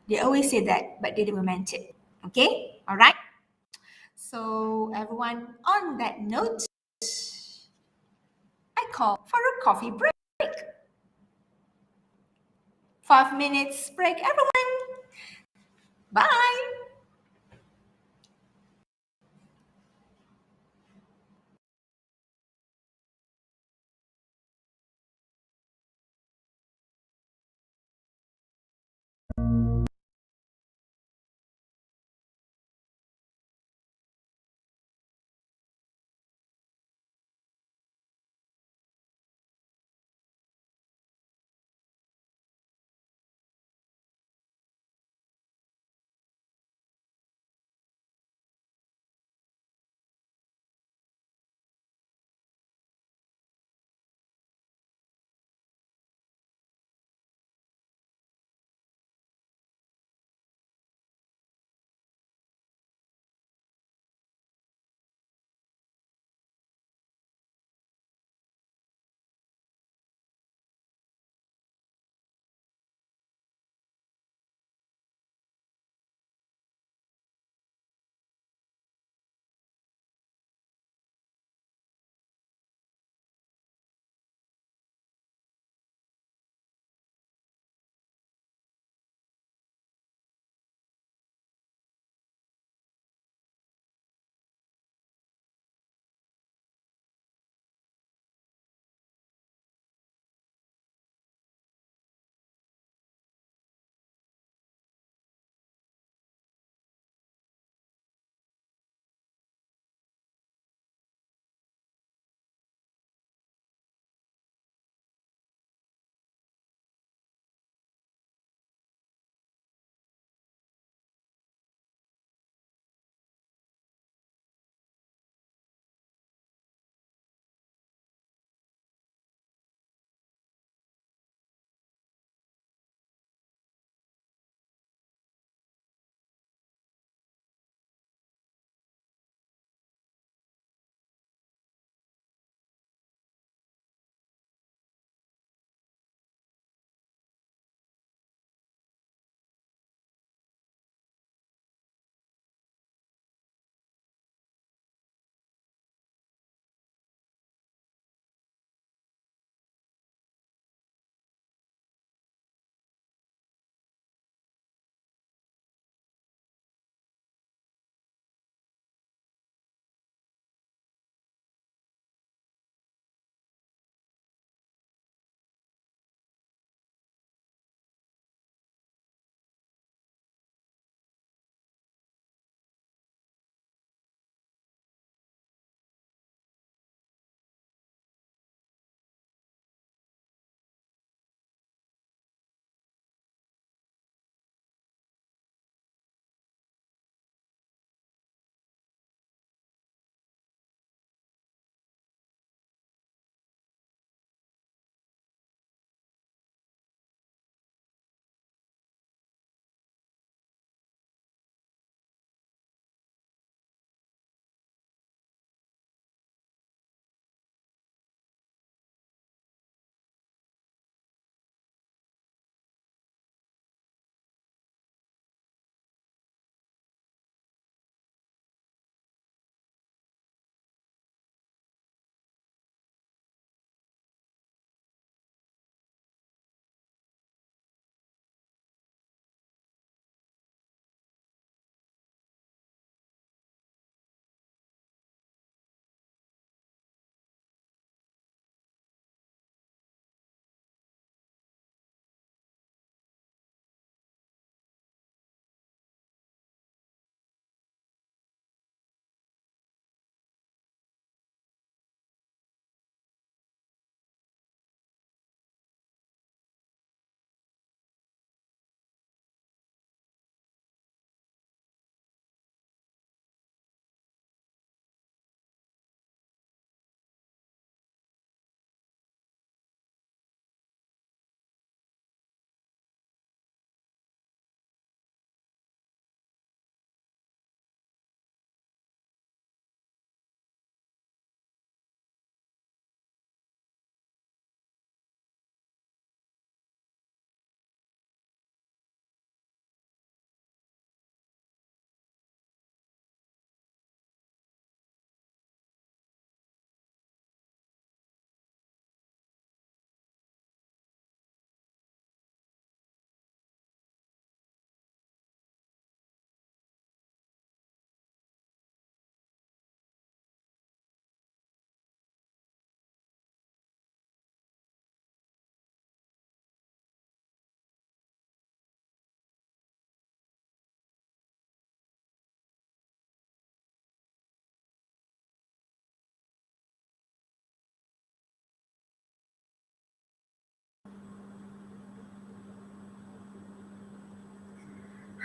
They always say that, but they never meant it. Okay? All right? So, everyone, on that note, I call for a coffee break. 5 minutes break, everyone. Bye.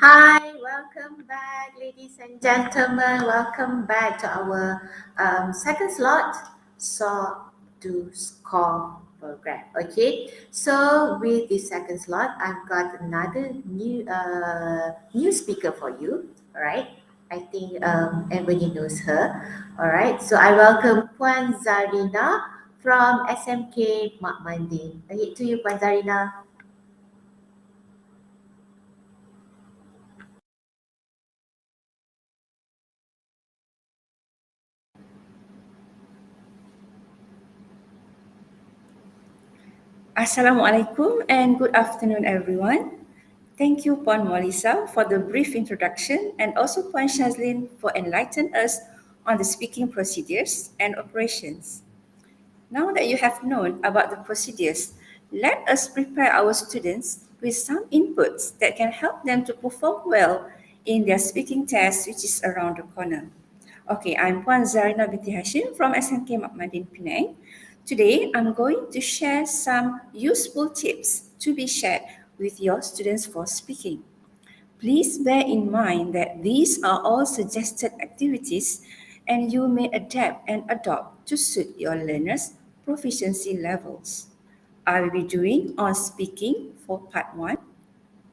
Hi, welcome back, ladies and gentlemen. Welcome back to our second slot, Soar to Score program. Okay, so with the second slot, I've got another new speaker for you. All right, I think everybody knows her. All right, so I welcome Puan Zarina from SMK Mak Manding. To you, Puan Zarina. Assalamualaikum and good afternoon, everyone. Thank you, Puan Molisa, for the brief introduction, and also Puan Shazlin for enlightening us on the speaking procedures and operations. Now that you have known about the procedures, let us prepare our students with some inputs that can help them to perform well in their speaking test, which is around the corner. Okay, I'm Puan Zarina binti Hashim from SMK Makmadin Penang. Today, I'm going to share some useful tips to be shared with your students for speaking. Please bear in mind that these are all suggested activities and you may adapt and adopt to suit your learners' proficiency levels. I will be doing on speaking for part 1,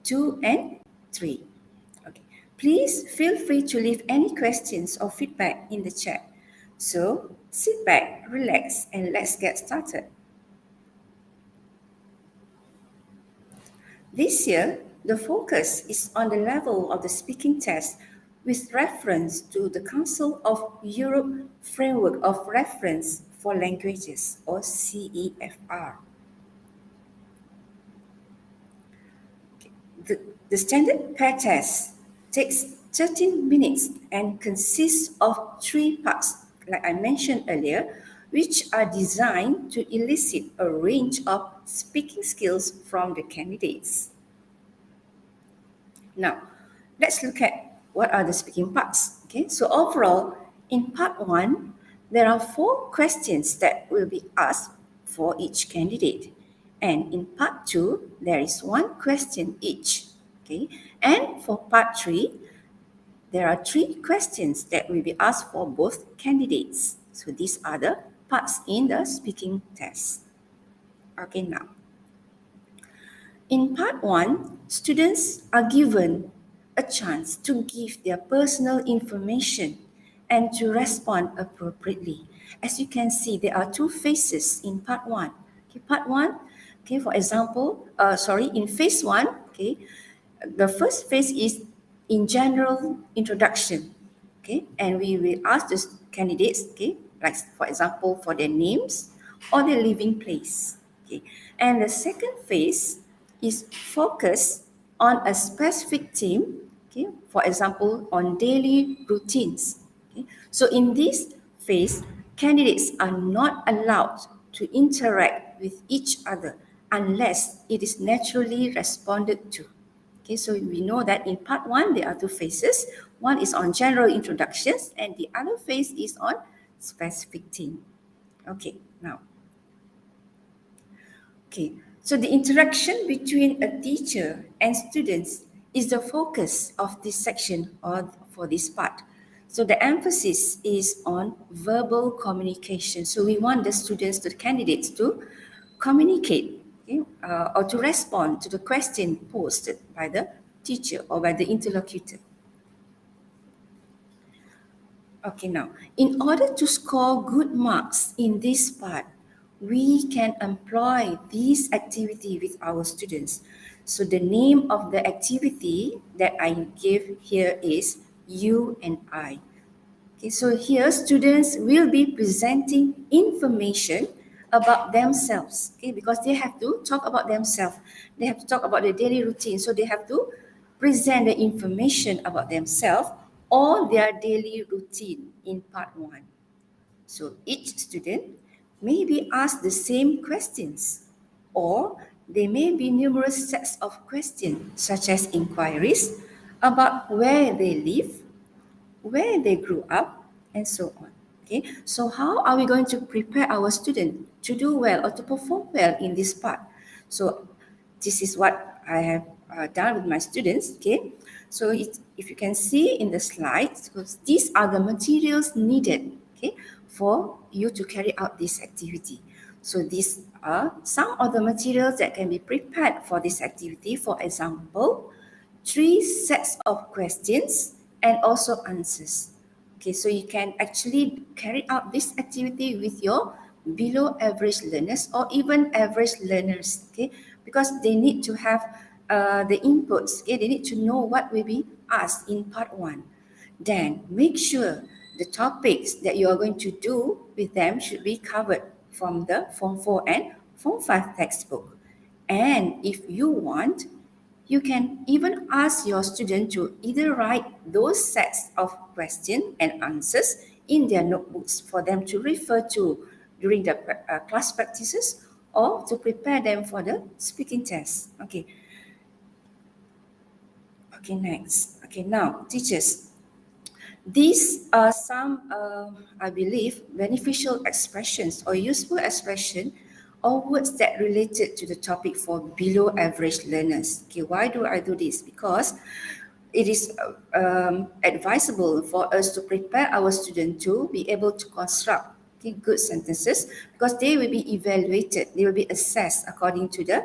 2, and 3. Okay. Please feel free to leave any questions or feedback in the chat. So sit back, relax, and let's get started. This year, the focus is on the level of the speaking test with reference to the Council of Europe Framework of Reference for Languages, or CEFR. The standard pair test takes 13 minutes and consists of 3 parts, like I mentioned earlier, which are designed to elicit a range of speaking skills from the candidates. Now, let's look at what are the speaking parts. Okay, so overall, in part 1, there are 4 questions that will be asked for each candidate. And in part 2, there is 1 question each. Okay, and for part 3, there are 3 questions that will be asked for both candidates. So these are the parts in the speaking test. Okay, now. In part 1, students are given a chance to give their personal information and to respond appropriately. As you can see, there are 2 phases in part 1. Okay, part 1, okay, for example, in phase 1, okay, the first phase is in general introduction, okay, and we will ask the candidates, okay, like for example, for their names or their living place, okay, and the second phase is focused on a specific theme, okay, for example, on daily routines, okay. So in this phase, candidates are not allowed to interact with each other unless it is naturally responded to. Okay, so we know that in part 1, there are 2 phases. One is on general introductions and the other phase is on specific theme. Okay, now. Okay, so the interaction between a teacher and students is the focus of this section or for this part. So the emphasis is on verbal communication. So we want the students, the candidates to communicate, okay, or to respond to the question posed by the teacher or by the interlocutor. Okay, now, in order to score good marks in this part, we can employ this activity with our students. So the name of the activity that I give here is You and I. Okay, so here students will be presenting information about themselves, okay, because they have to talk about themselves. They have to talk about their daily routine. So they have to present the information about themselves or their daily routine in part 1. So each student may be asked the same questions, or there may be numerous sets of questions such as inquiries about where they live, where they grew up, and so on. Okay, so how are we going to prepare our student to do well or to perform well in this part? So this is what I have done with my students. Okay, so if you can see in the slides, because these are the materials needed, okay, for you to carry out this activity. So these are some of the materials that can be prepared for this activity. For example, 3 sets of questions and also answers. Okay, so you can actually carry out this activity with your below average learners or even average learners, okay, because they need to have the inputs, okay, they need to know what will be asked in part 1. Then make sure the topics that you are going to do with them should be covered from the Form 4 and Form 5 textbook. And if you want, you can even ask your student to either write those sets of questions and answers in their notebooks for them to refer to during the class practices or to prepare them for the speaking test. Okay. Okay, next. Okay, now, teachers, these are some, I believe, beneficial expressions or useful expression or words that related to the topic for below average learners. Okay, why do I do this? Because it is advisable for us to prepare our students to be able to construct good sentences because they will be evaluated, they will be assessed according to the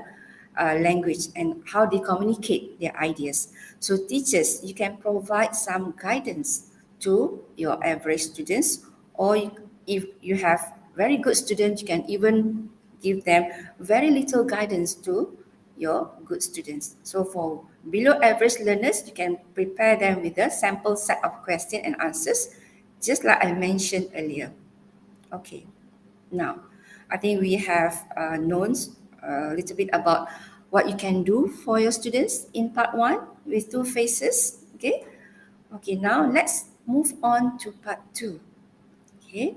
language and how they communicate their ideas. So teachers, you can provide some guidance to your average students, or if you have very good students, you can even give them very little guidance to your good students. So for below average learners, you can prepare them with a sample set of questions and answers, just like I mentioned earlier. Okay, now I think we have known a little bit about what you can do for your students in part 1 with 2 phases. Okay, okay, now let's move on to part 2. Okay,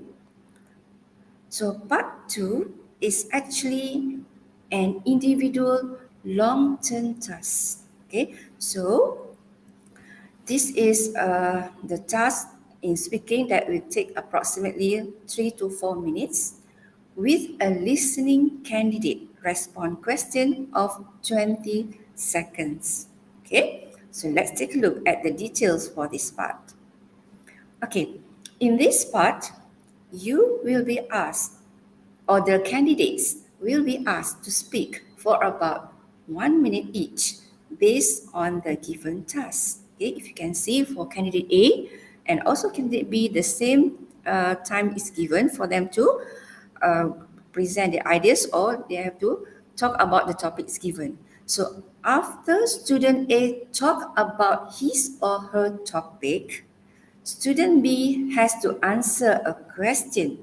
so part 2 is actually an individual long-term task. Okay, so this is the task in speaking that will take approximately 3 to 4 minutes with a listening candidate respond question of 20 seconds. Okay, so let's take a look at the details for this part. Okay, in this part, you will be asked, or the candidates will be asked to speak for about 1 minute each based on the given task. Okay, if you can see for candidate A and also candidate B, the same time is given for them to present their ideas or they have to talk about the topics given. So after student A talk about his or her topic, student B has to answer a question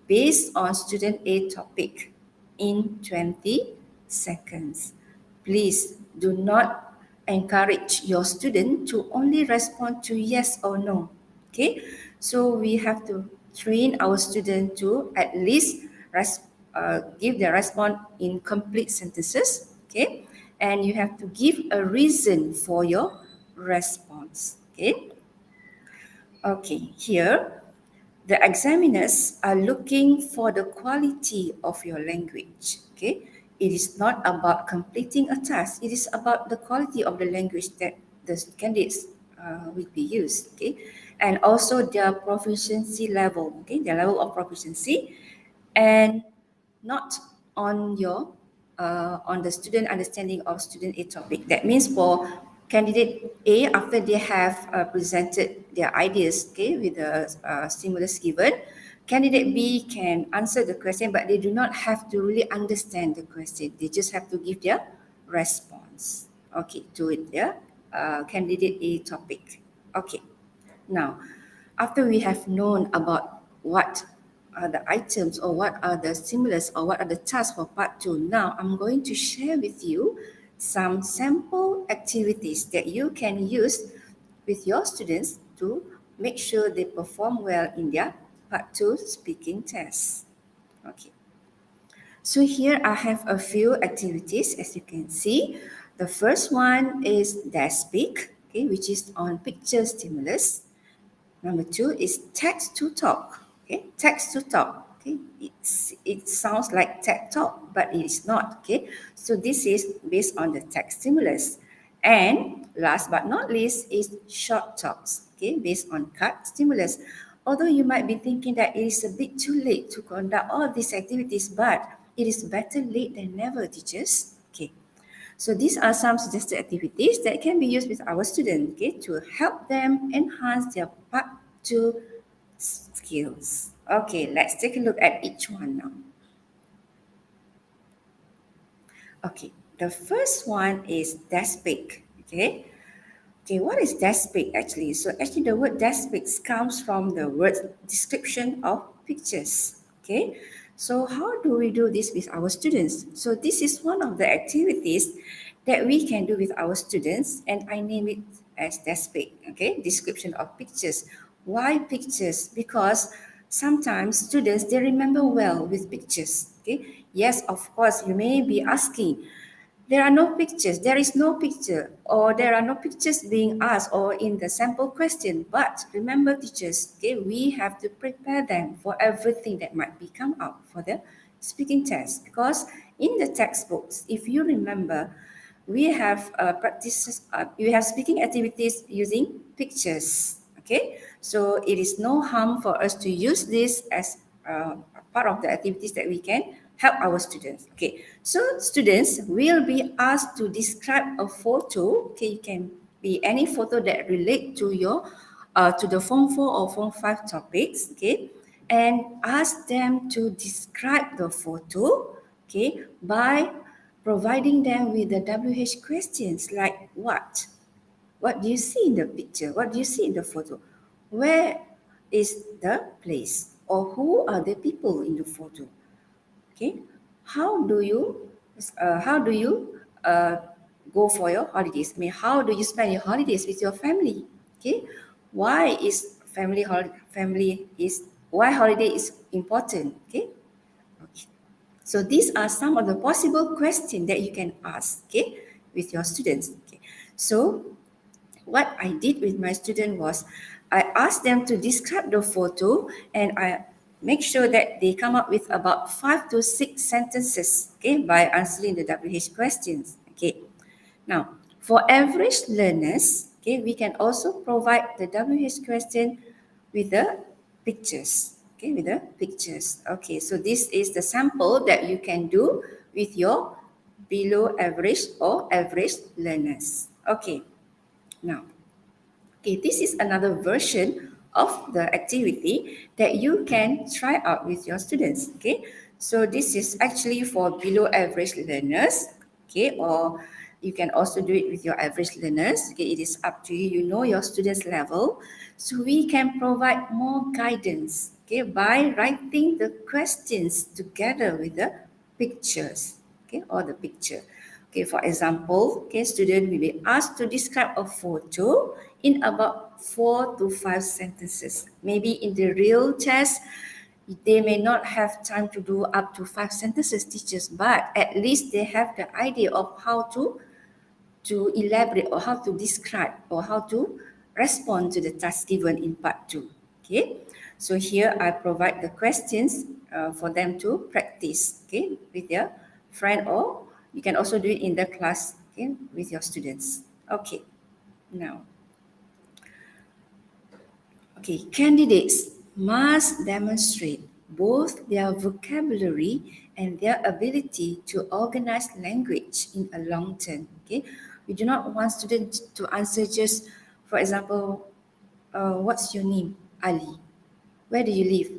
based on student A topic in 20 seconds. Please do not encourage your student to only respond to yes or no. Okay, so we have to train our student to at least give their response in complete sentences. Okay, and you have to give a reason for your response. Okay, okay, here the examiners are looking for the quality of your language. Okay, it is not about completing a task. It is about the quality of the language that the candidates will be used. Okay, and also their proficiency level. Okay, their level of proficiency, and not on your on the student understanding of student A topic. That means for candidate A, after they have presented their ideas, okay, with the stimulus given, candidate B can answer the question, but they do not have to really understand the question. They just have to give their response, okay, to their candidate A topic. Okay, now after we have known about what are the items or what are the stimulus or what are the tasks for part 2, now I'm going to share with you some sample activities that you can use with your students to make sure they perform well in their part 2 speaking test. Okay. So here I have a few activities as you can see. The first one is Dash Speak, okay, which is on picture stimulus. Number 2 is text to talk. Okay, text to talk. Okay, it sounds like TED Talk, but it is not. Okay, so this is based on the text stimulus. And last but not least is short talks. Okay, based on cut stimulus. Although you might be thinking that it is a bit too late to conduct all these activities, but it is better late than never, teachers. Okay, so these are some suggested activities that can be used with our students, okay, to help them enhance their part 2 skills. Okay, let's take a look at each one now. Okay, the first one is desk pic. Okay, what is desk pic actually? So actually the word desk pics comes from the word description of pictures. Okay, so how do we do this with our students? So this is one of the activities that we can do with our students, and I name it as desk pic. Okay, description of pictures. Why pictures? Because sometimes students, they remember well with pictures. Okay, yes, of course, you may be asking, there are no pictures, there is no picture, or there are no pictures being asked or in the sample question. But remember, teachers, okay, we have to prepare them for everything that might be come out for the speaking test. Because in the textbooks, if you remember, we have practices, we have speaking activities using pictures. Okay, so it is no harm for us to use this as part of the activities that we can help our students. Okay, so students will be asked to describe a photo. Okay, it can be any photo that relate to your to the Form 4 or Form 5 topics. Okay, and ask them to describe the photo. Okay, by providing them with the WH questions like what? What do you see in the picture? What do you see in the photo? Where is the place? Or who are the people in the photo? Okay, how do you uh, go for your holidays? I mean, how do you spend your holidays with your family? Okay, why is family is why holiday is important? Okay, okay. So these are some of the possible questions that you can ask, okay, with your students. Okay, so what I did with my student was I asked them to describe the photo, and I make sure that they come up with about 5 to 6 sentences, okay, by answering the WH questions. Okay, now for average learners, okay, we can also provide the WH question with the pictures. Okay, with the pictures. Okay, so this is the sample that you can do with your below average or average learners. Okay, now, okay, this is another version of the activity that you can try out with your students. Okay, so this is actually for below average learners. Okay, or you can also do it with your average learners. Okay, it is up to you. You know your students' level, so we can provide more guidance. Okay, by writing the questions together with the pictures. Okay, or the picture. Okay, for example, okay, student will be asked to describe a photo in about 4 to 5 sentences. Maybe in the real test, they may not have time to do up to 5 sentences, teachers, but at least they have the idea of how to elaborate or how to describe or how to respond to the task given in part 2. Okay, so here I provide the questions for them to practice, okay, with their friend, or you can also do it in the class, okay, with your students. Okay, now, okay, candidates must demonstrate both their vocabulary and their ability to organize language in a long term. Okay, we do not want students to answer just, for example, what's your name? Ali. Where do you live?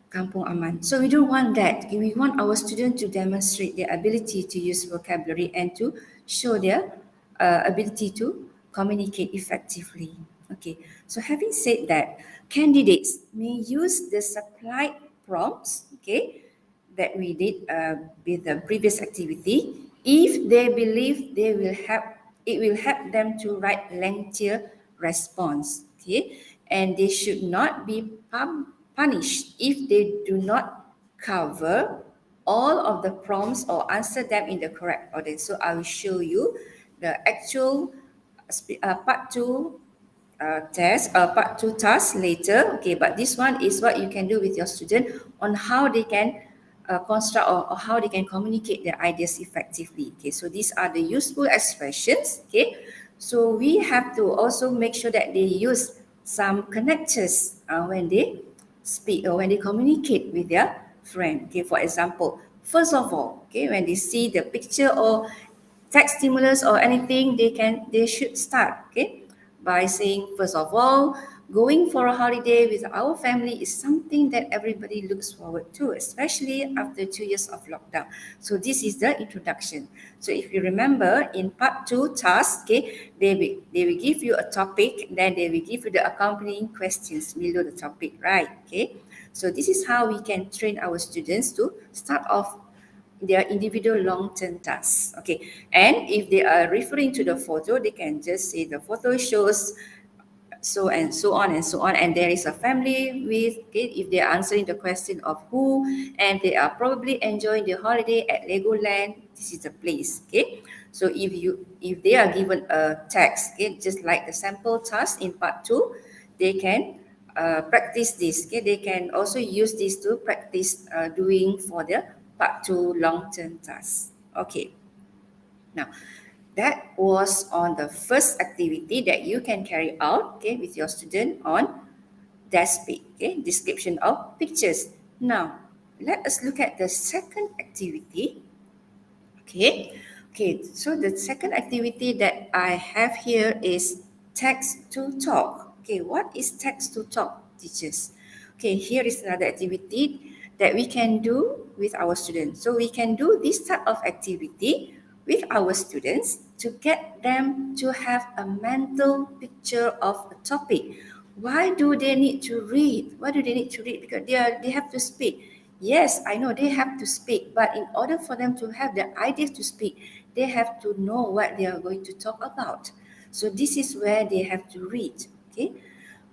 Kampung Aman. So we don't want that. Okay, we want our students to demonstrate their ability to use vocabulary and to show their ability to communicate effectively. Okay, so having said that, candidates may use the supplied prompts, okay, that we did with the previous activity if they believe it will help them to write lengthier response. Okay, and they should not be punished if they do not cover all of the prompts or answer them in the correct order. So I will show you the actual part 2 part 2 task later. Okay, but this one is what you can do with your student on how they can construct or how they can communicate their ideas effectively. Okay, so these are the useful expressions. Okay, so we have to also make sure that they use some connectors when they speak or when they communicate with their friend. Okay, for example, first of all, okay, when they see the picture or text stimulus or anything, they should start, okay, by saying, first of all, going for a holiday with our family is something that everybody looks forward to, especially after 2 years of lockdown. So this is the introduction. So if you remember in part 2 task, okay, they will give you a topic, then they will give you the accompanying questions below the topic, right? Okay, so this is how we can train our students to start off their individual long-term tasks. Okay, and if they are referring to the photo, they can just say the photo shows so and so on and so on, and there is a family with, okay, if they are answering the question of who, and they are probably enjoying the holiday at Legoland, this is the place. Okay, so if they are given a text, okay, just like the sample task in part 2, they can practice this. Okay, they can also use this to practice doing for the part 2 long-term tasks. Okay, now that was on the first activity that you can carry out, okay, with your student on DASPIC, okay, description of pictures. Now, let us look at the second activity. Okay, okay. So the second activity that I have here is text to talk. Okay, what is text to talk, teachers? Okay, here is another activity that we can do with our students. So we can do this type of activity with our students to get them to have a mental picture of a topic. Why do they need to read? Why do they need to read? Because they have to speak. Yes, I know they have to speak, but in order for them to have the ideas to speak, they have to know what they are going to talk about. So this is where they have to read. Okay.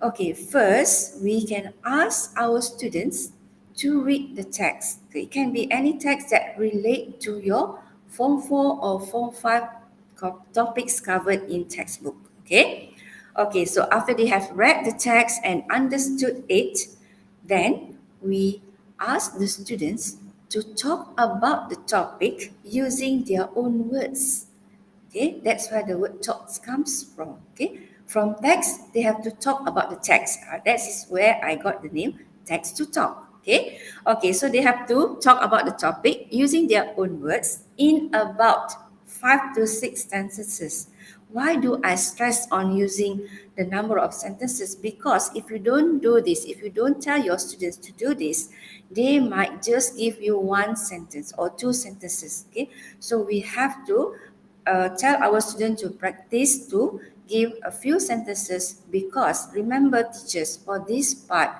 Okay, first we can ask our students to read the text. Okay, it can be any text that relate to your Form 4 or Form 5 topics covered in textbook. Okay. Okay, so after they have read the text and understood it, then we ask the students to talk about the topic using their own words. Okay, that's where the word talk comes from. Okay, from text, they have to talk about the text. That is where I got the name text to talk. Okay, okay, so they have to talk about the topic using their own words in about 5 to 6 sentences. Why do I stress on using the number of sentences? Because if you don't do this, if you don't tell your students to do this, they might just give you 1 sentence or 2 sentences. Okay, so we have to tell our students to practice to give a few sentences, because remember, teachers, for this part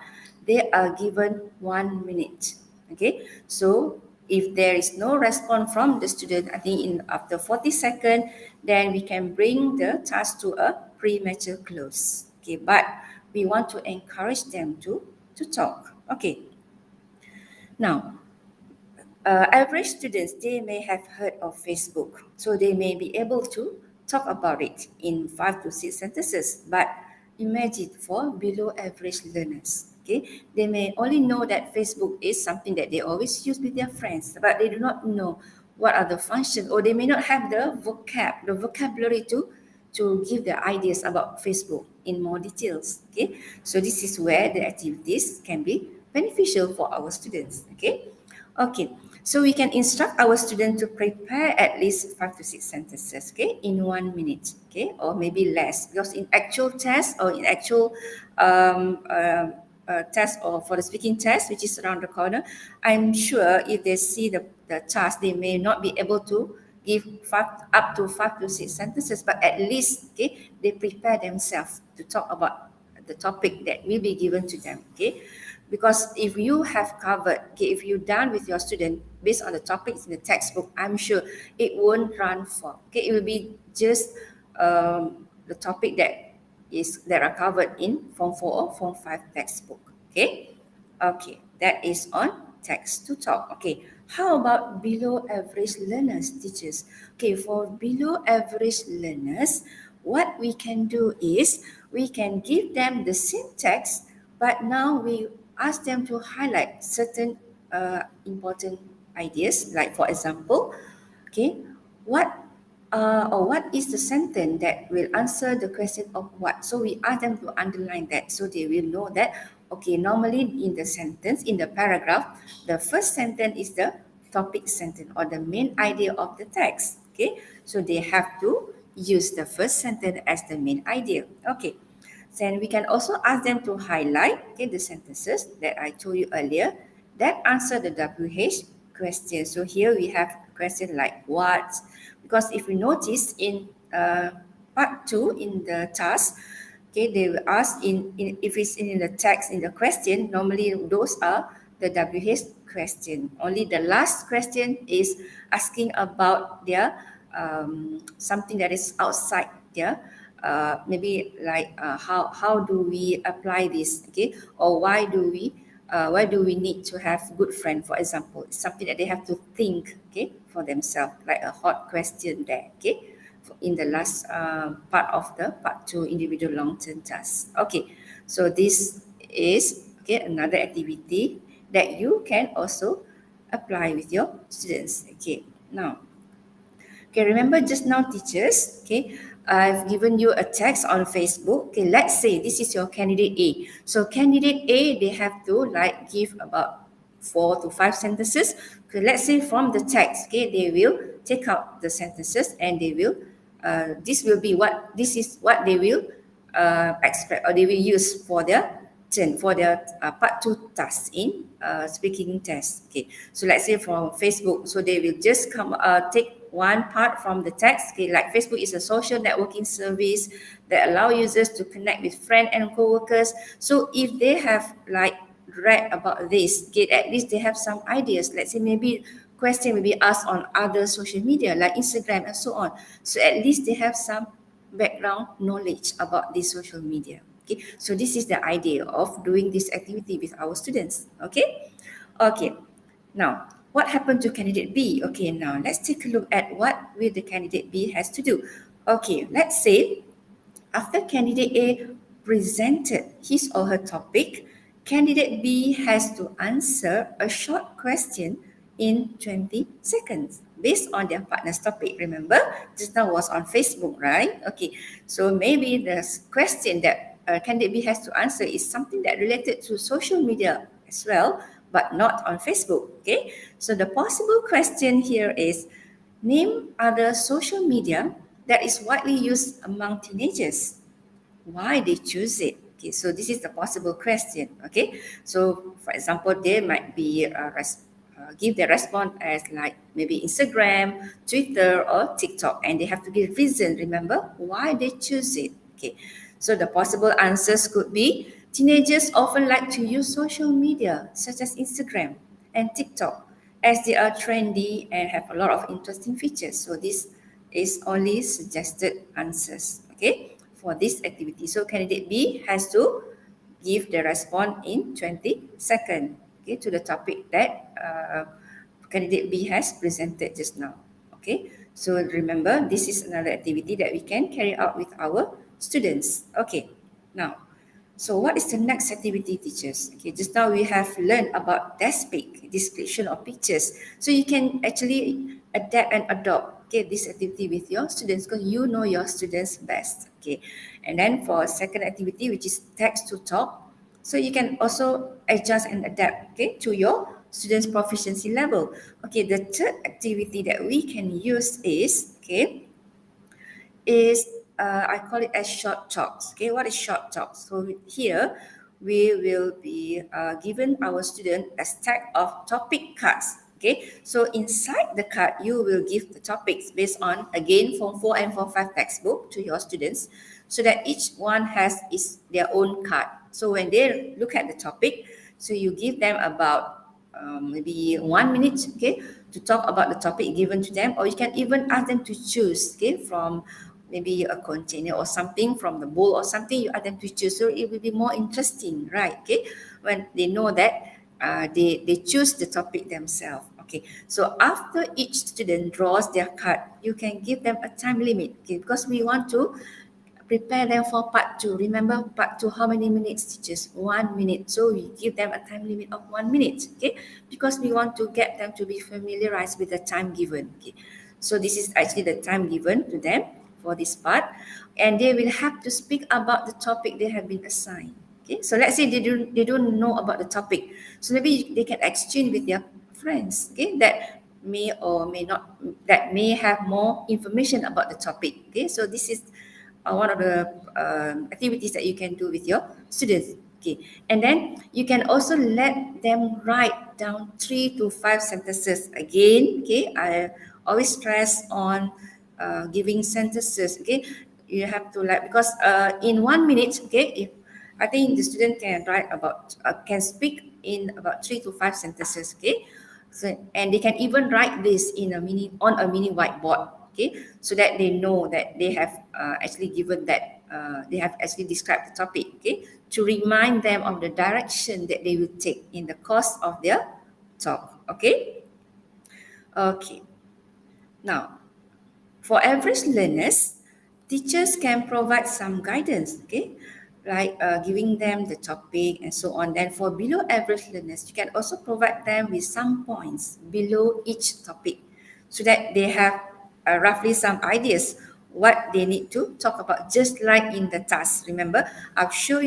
they are given 1 minute. Okay, so if there is no response from the student, I think in after 40 seconds, then we can bring the task to a premature close. Okay, but we want to encourage them to talk. Okay, now average students, they may have heard of Facebook, so they may be able to talk about it in 5 to 6 sentences. But imagine for below average learners, okay, they may only know that Facebook is something that they always use with their friends, but they do not know what are the functions, or they may not have the vocabulary to give their ideas about Facebook in more details. Okay, so this is where the activities can be beneficial for our students. Okay. Okay, so we can instruct our student to prepare at least 5 to 6 sentences, okay, in 1 minute, okay, or maybe less, because in actual test or in actual test or for the speaking test, which is around the corner, I'm sure if they see the task, they may not be able to give up to 5 to 6 sentences, but at least, okay, they prepare themselves to talk about the topic that will be given to them, okay. Because if you have covered, okay, if you're done with your student based on the topics in the textbook, I'm sure it won't run far. Okay, it will be just the topic that are covered in Form 4 or Form 5 textbook. Okay, okay, that is on text to talk. Okay, how about below average learners, teachers? Okay, for below average learners, what we can do is we can give them the same text, but now we ask them to highlight certain important ideas. Like for example, okay, what what is the sentence that will answer the question of what? So we ask them to underline that so they will know that, okay, normally in the sentence, in the paragraph, the first sentence is the topic sentence or the main idea of the text. Okay, so they have to use the first sentence as the main idea. Okay, then we can also ask them to highlight, okay, the sentences that I told you earlier that answer the WH question. So here we have a question like what, because if you notice in part 2 in the task, okay, they will ask if it's in the text in the question, normally those are the WH question. Only the last question is asking about their something that is outside their maybe like how do we apply this, okay, or why do we need to have good friend, for example. It's something that they have to think, okay, for themselves, like a hot question there, okay, in the last part of the part 2 individual long-term task. Okay, so this is, okay, another activity that you can also apply with your students. Okay, now, okay, remember just now teachers, okay, I've given you a text on Facebook. Okay, let's say this is your candidate A. So candidate A, they have to like give about 4 to 5 sentences. Okay, let's say from the text, okay, they will take out the sentences and they will, this is what they will expect or they will use for their turn, for their part 2 task in speaking test. Okay, so let's say from Facebook, so they will just take one part from the text. Okay, like Facebook is a social networking service that allow users to connect with friends and co-workers. So if they have like read about this, okay, at least they have some ideas. Let's say maybe question will be asked on other social media like Instagram and so on. So at least they have some background knowledge about this social media. Okay, so this is the idea of doing this activity with our students. Okay, okay. Now, what happened to candidate B? Okay, now let's take a look at what will the candidate B has to do. Okay, let's say after candidate A presented his or her topic, candidate B has to answer a short question in 20 seconds based on their partner's topic. Remember, just now was on Facebook, right? Okay, so maybe the question that candidate B has to answer is something that related to social media as well, but not on Facebook. Okay, so the possible question here is, name other social media that is widely used among teenagers. Why they choose it? Okay, so this is the possible question. Okay, so for example, they might be give their response as like maybe Instagram, Twitter, or TikTok, and they have to give reason. Remember why they choose it. Okay, so the possible answers could be teenagers often like to use social media such as Instagram and TikTok as they are trendy and have a lot of interesting features. So this is only suggested answers, okay, for this activity. So candidate B has to give the response in 20 seconds, okay, to the topic that candidate B has presented just now. Okay, so remember this is another activity that we can carry out with our students. Okay, now, so what is the next activity, teachers? Okay, just now we have learned about desk pic, description of pictures. So you can actually adapt and adopt, okay, this activity with your students because you know your students best. Okay, and then for second activity, which is text to talk, so you can also adjust and adapt, okay, to your students' proficiency level. Okay, the third activity that we can use is, okay, I call it as short talks. Okay, what is short talks? So here we will be given our student a stack of topic cards. Okay, so inside the card you will give the topics based on again Form 4 and Form 5 textbook to your students, so that each one has their own card. So when they look at the topic, so you give them about maybe 1 minute, okay, to talk about the topic given to them, or you can even ask them to choose, okay, from maybe a container or something from the bowl or something. You ask them to choose, so it will be more interesting, right? Okay, when they know that they choose the topic themselves. Okay, so after each student draws their card, you can give them a time limit, okay, because we want to prepare them for part 2. Remember part 2, how many minutes, teachers? 1 minute. So we give them a time limit of 1 minute, okay? Because we want to get them to be familiarized with the time given, okay? So this is actually the time given to them for this part, and they will have to speak about the topic they have been assigned. Okay, so let's say they don't know about the topic, so maybe they can exchange with their friends, okay, that may or may not, that may have more information about the topic. Okay, so this is one of the activities that you can do with your students. Okay, and then you can also let them write down 3 to 5 sentences. Again, okay, I always stress on giving sentences. Okay, you have to like, because in 1 minute, okay, if I think the student can write about can speak in about 3 to 5 sentences. Okay, so and they can even write this in a on a mini whiteboard. Okay, so that they know that they have actually given that they have actually described the topic. Okay, to remind them of the direction that they will take in the course of their talk. Okay. Okay. Now, for average learners, teachers can provide some guidance, okay, like giving them the topic and so on. Then for below average learners, you can also provide them with some points below each topic so that they have roughly some ideas what they need to talk about, just like in the task. Remember, I will show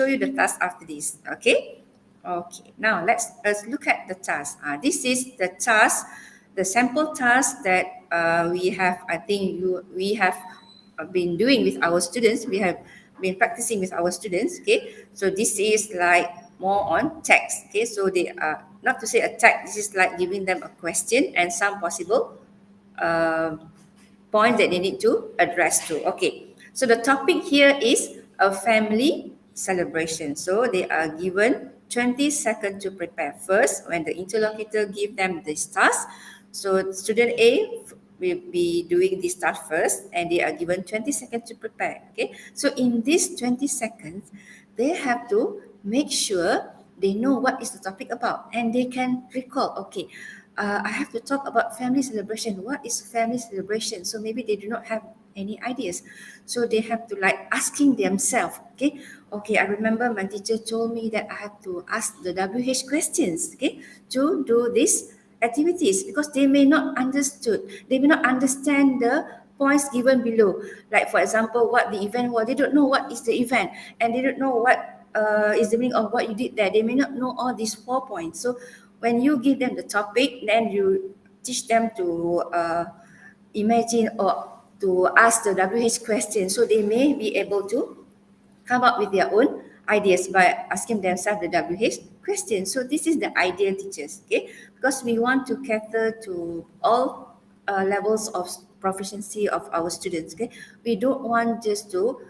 you the task after this, okay? Okay, now let's look at the task. This is the task, the sample task that we have. I think we have been doing with our students. We have been practicing with our students. Okay, so this is like more on text. Okay, so they are not to say a text. This is like giving them a question and some possible uh, points that they need to address to. Okay, so the topic here is a family celebration. So they are given 20 seconds to prepare. First, when the interlocutor give them this task, so student A will be doing this task first, and they are given 20 seconds to prepare. Okay, so in these 20 seconds, they have to make sure they know what is the topic about, and they can recall, okay, I have to talk about family celebration. What is family celebration? So maybe they do not have any ideas. So they have to like asking themselves, okay, I remember my teacher told me that I have to ask the WH questions, okay, to do these activities, because they may not they may not understand the points given below. Like for example, what the event was, they don't know what is the event, and they don't know what is the meaning of what you did there. They may not know all these 4 points. So when you give them the topic, then you teach them to imagine or to ask the WH question, so they may be able to come up with their own ideas by asking themselves the WH question. So this is the ideal teachers, okay? Because we want to cater to all levels of proficiency of our students, okay? We don't want just to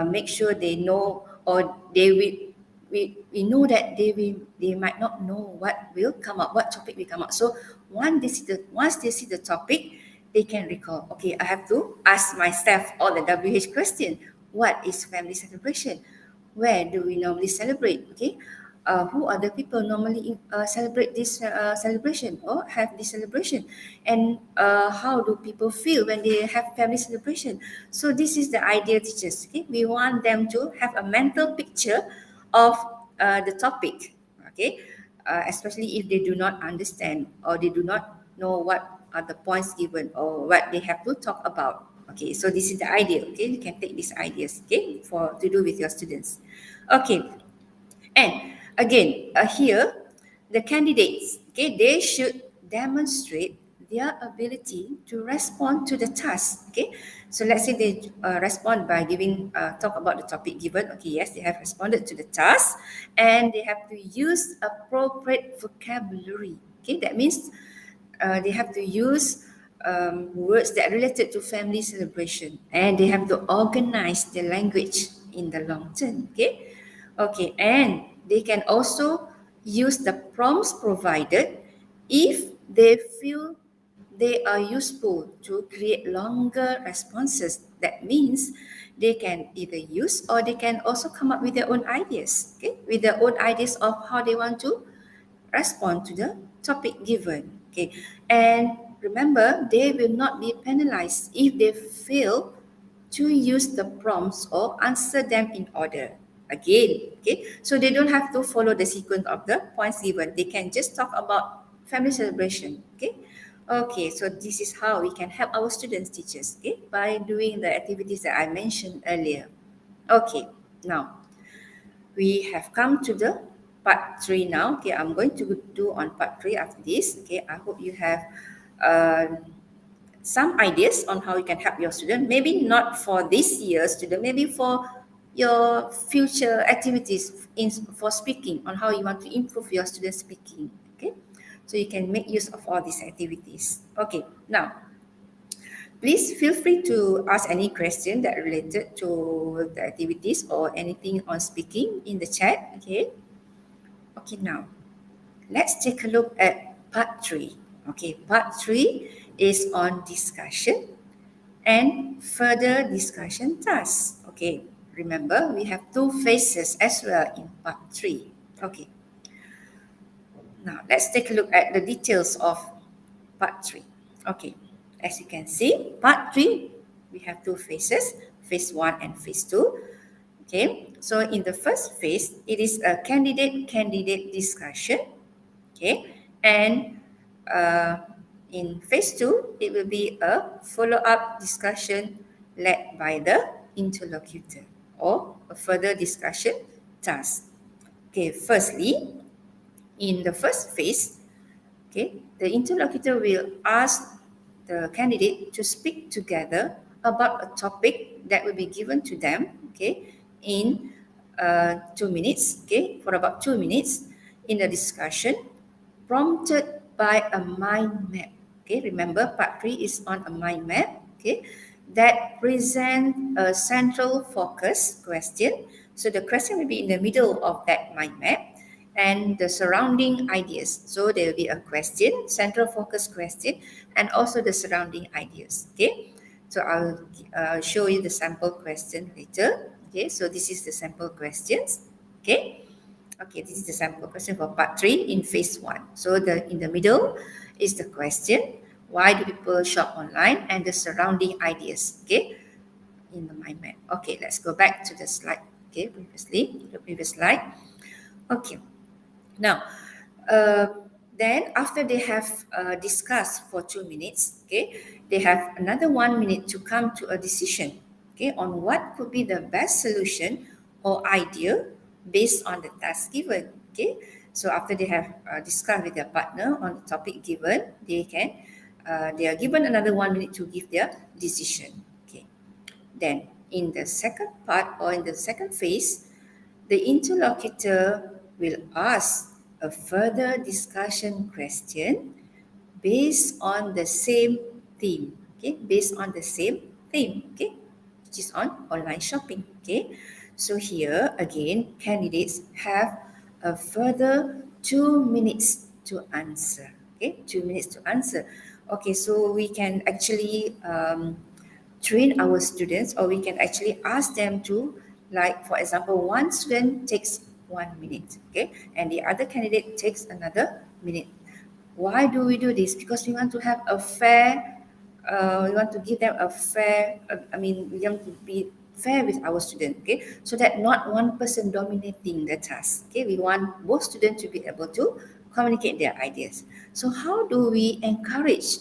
make sure they know, or they will, we know that they might not know what will come up, what topic will come up. So once they see the topic, they can recall, okay, I have to ask myself all the WH question. What is family celebration? Where do we normally celebrate? Okay, who are the people normally celebrate this celebration or have this celebration? And how do people feel when they have family celebration? So this is the ideal teachers. Okay, we want them to have a mental picture of the topic. Okay, especially if they do not understand or they do not know what are the points given or what they have to talk about. Okay, so this is the idea. Okay, you can take these ideas, okay, for to do with your students. Okay, and again, here the candidates, okay, they should demonstrate their ability to respond to the task. Okay, so let's say they respond by giving talk about the topic given. Okay, yes, they have responded to the task, and they have to use appropriate vocabulary. Okay, that means they have to use words that are related to family celebration, and they have to organize the language in the long term. Okay, okay, and they can also use the prompts provided if they feel they are useful to create longer responses. That means they can either use or they can also come up with their own ideas, okay, with their own ideas of how they want to respond to the topic given. And remember, they will not be penalized if they fail to use the prompts or answer them in order. Again, okay, so they don't have to follow the sequence of the points given. They can just talk about family celebration. Okay, okay, so this is how we can help our students, teachers, okay, by doing the activities that I mentioned earlier. Okay, now we have come to the part 3 now. Okay, I'm going to do on part 3 after this. Okay, I hope you have some ideas on how you can help your student. Maybe not for this year's student, maybe for your future activities for speaking, on how you want to improve your student speaking. Okay, so you can make use of all these activities. Okay, now please feel free to ask any question that related to the activities or anything on speaking in the chat. Okay, okay, now let's take a look at part 3. Okay, part 3 is on discussion and further discussion tasks. Okay, remember we have 2 phases as well in part 3. Okay, now let's take a look at the details of part 3. Okay, as you can see, part 3, we have 2 phases, phase 1 and phase 2. Okay, so in the first phase, it is a candidate discussion. Okay, and in phase 2, it will be a follow-up discussion led by the interlocutor or a further discussion task. Okay, firstly, in the first phase, okay, the interlocutor will ask the candidate to speak together about a topic that will be given to them, okay, in 2 minutes, okay, for about 2 minutes in a discussion prompted by a mind map. Okay, remember part 3 is on a mind map, okay, that present a central focus question. So the question will be in the middle of that mind map and the surrounding ideas. So there will be a question, central focus question, and also the surrounding ideas. Okay, so I'll show you the sample question later. Okay, so this is the sample questions. Okay. Okay, this is the sample question for part 3 in phase 1. So in the middle is the question, why do people shop online, and the surrounding ideas, okay, in the mind map. Okay, let's go back to the slide, okay, the previous slide. Okay, now, then after they have discussed for 2 minutes, okay, they have another 1 minute to come to a decision, okay, on what could be the best solution or idea based on the task given. Okay, so after they have discussed with their partner on the topic given, they are given another 1 minute to give their decision. Okay, then in the second part or in the second phase, the interlocutor will ask a further discussion question based on the same theme. Okay, based on the same theme. Okay, which is on online shopping. Okay, so here again, candidates have a further 2 minutes to answer. Okay, 2 minutes to answer. Okay, so we can actually train our students, or we can actually ask them to, like for example, one student takes 1 minute, okay, and the other candidate takes another minute. Why do we do this? Because we want to have a fair, we want to give them a fair, we want to be fair with our student, okay, so that not one person dominating the task. Okay, we want both students to be able to communicate their ideas. So how do we encourage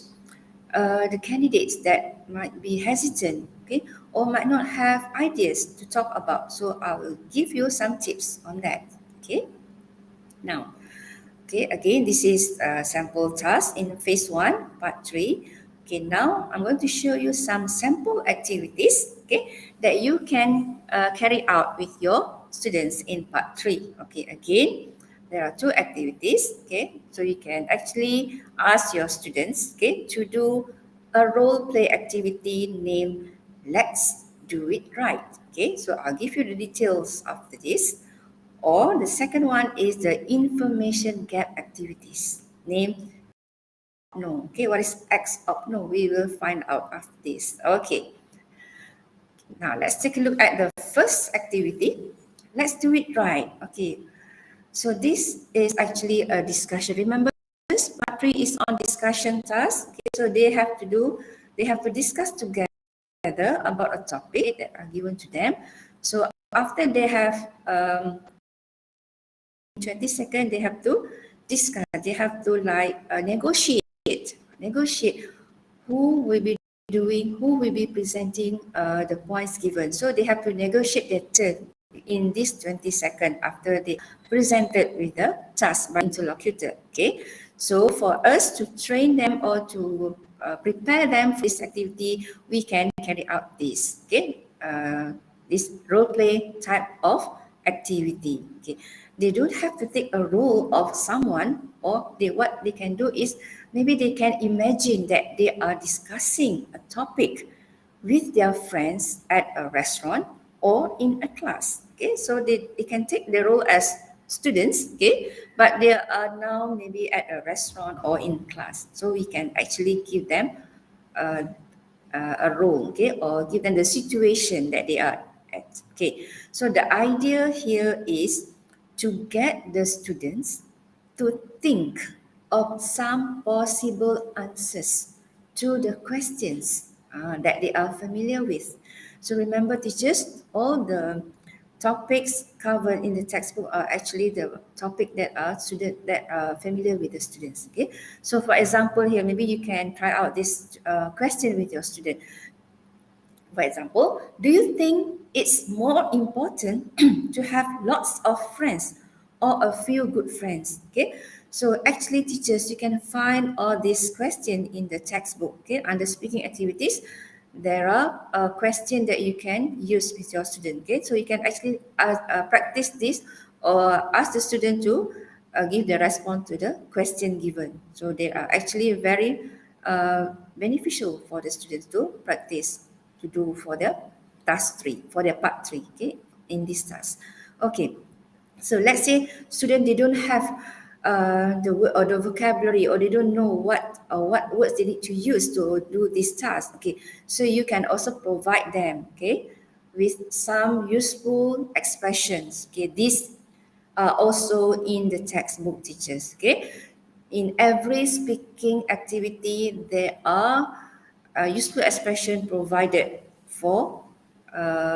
the candidates that might be hesitant, okay, or might not have ideas to talk about? So I will give you some tips on that. Okay, now, okay, again, this is a sample task in phase 1, part 3. Okay, now I'm going to show you some sample activities, okay, that you can carry out with your students in part 3. Okay, again, there are 2 activities, okay, so you can actually ask your students, okay, to do a role play activity named Let's Do It Right. Okay, so I'll give you the details after this. Or the second one is the information gap activities named No. Okay, what is X of no? We will find out after this. Okay. Now let's take a look at the first activity. Let's do it right. Okay. So this is actually a discussion. Remember, this part 3 is on discussion task. Okay, so they have to discuss together together about a topic that are given to them. So after they have 20 seconds, they have to discuss, they have to negotiate who will be presenting the points given. So they have to negotiate their turn in this 20 seconds after they presented with the task by interlocutor. Okay, so for us to train them or to prepare them for this activity, we can carry out this. Okay, this role play type of activity. Okay, they don't have to take a role of someone, or what they can do is maybe they can imagine that they are discussing a topic with their friends at a restaurant or in a class. Okay, so they can take the role as students, okay, but they are now maybe at a restaurant or in class. So we can actually give them a role, okay, or give them the situation that they are at. Okay, so the idea here is to get the students to think of some possible answers to the questions that they are familiar with. So remember, teachers, all the topics covered in the textbook are actually the topic that are familiar with the students. Okay, so for example here, maybe you can try out this question with your student. For example, do you think it's more important to have lots of friends or a few good friends? Okay, so actually teachers, you can find all these questions in the textbook. Okay, under speaking activities, there are a question that you can use with your student. Okay, so you can actually practice this or ask the student to give the response to the question given. So they are actually very beneficial for the students to practice to do for their task 3, for their part 3, okay, in this task. Okay, so let's say student, they don't have the word or the vocabulary, or they don't know what words they need to use to do this task. Okay, so you can also provide them, okay, with some useful expressions. Okay, these are also in the textbook, teachers. Okay, in every speaking activity, there are useful expression provided for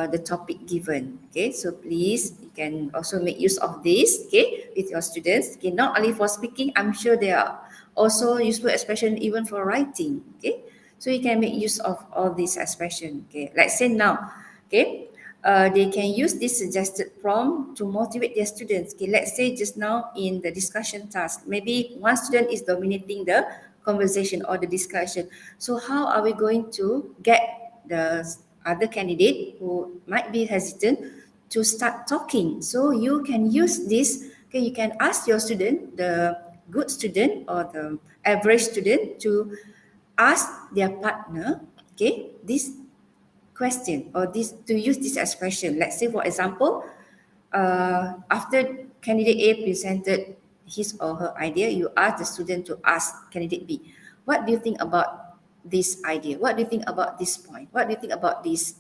the topic given. Okay, so please, you can also make use of this, okay, with your students. Okay, not only for speaking, I'm sure there are also useful expression even for writing. Okay, so you can make use of all these expression. Okay, let's say now, okay, they can use this suggested prompt to motivate their students. Okay, let's say just now in the discussion task, maybe one student is dominating the conversation or the discussion. So how are we going to get the other candidate who might be hesitant to start talking? So you can use this. Okay, you can ask your student, the good student or the average student, to ask their partner, okay, this question or this, to use this expression. Let's say, for example, after candidate A presented his or her idea, you ask the student to ask candidate B, what do you think about this idea? What do you think about this point? What do you think about this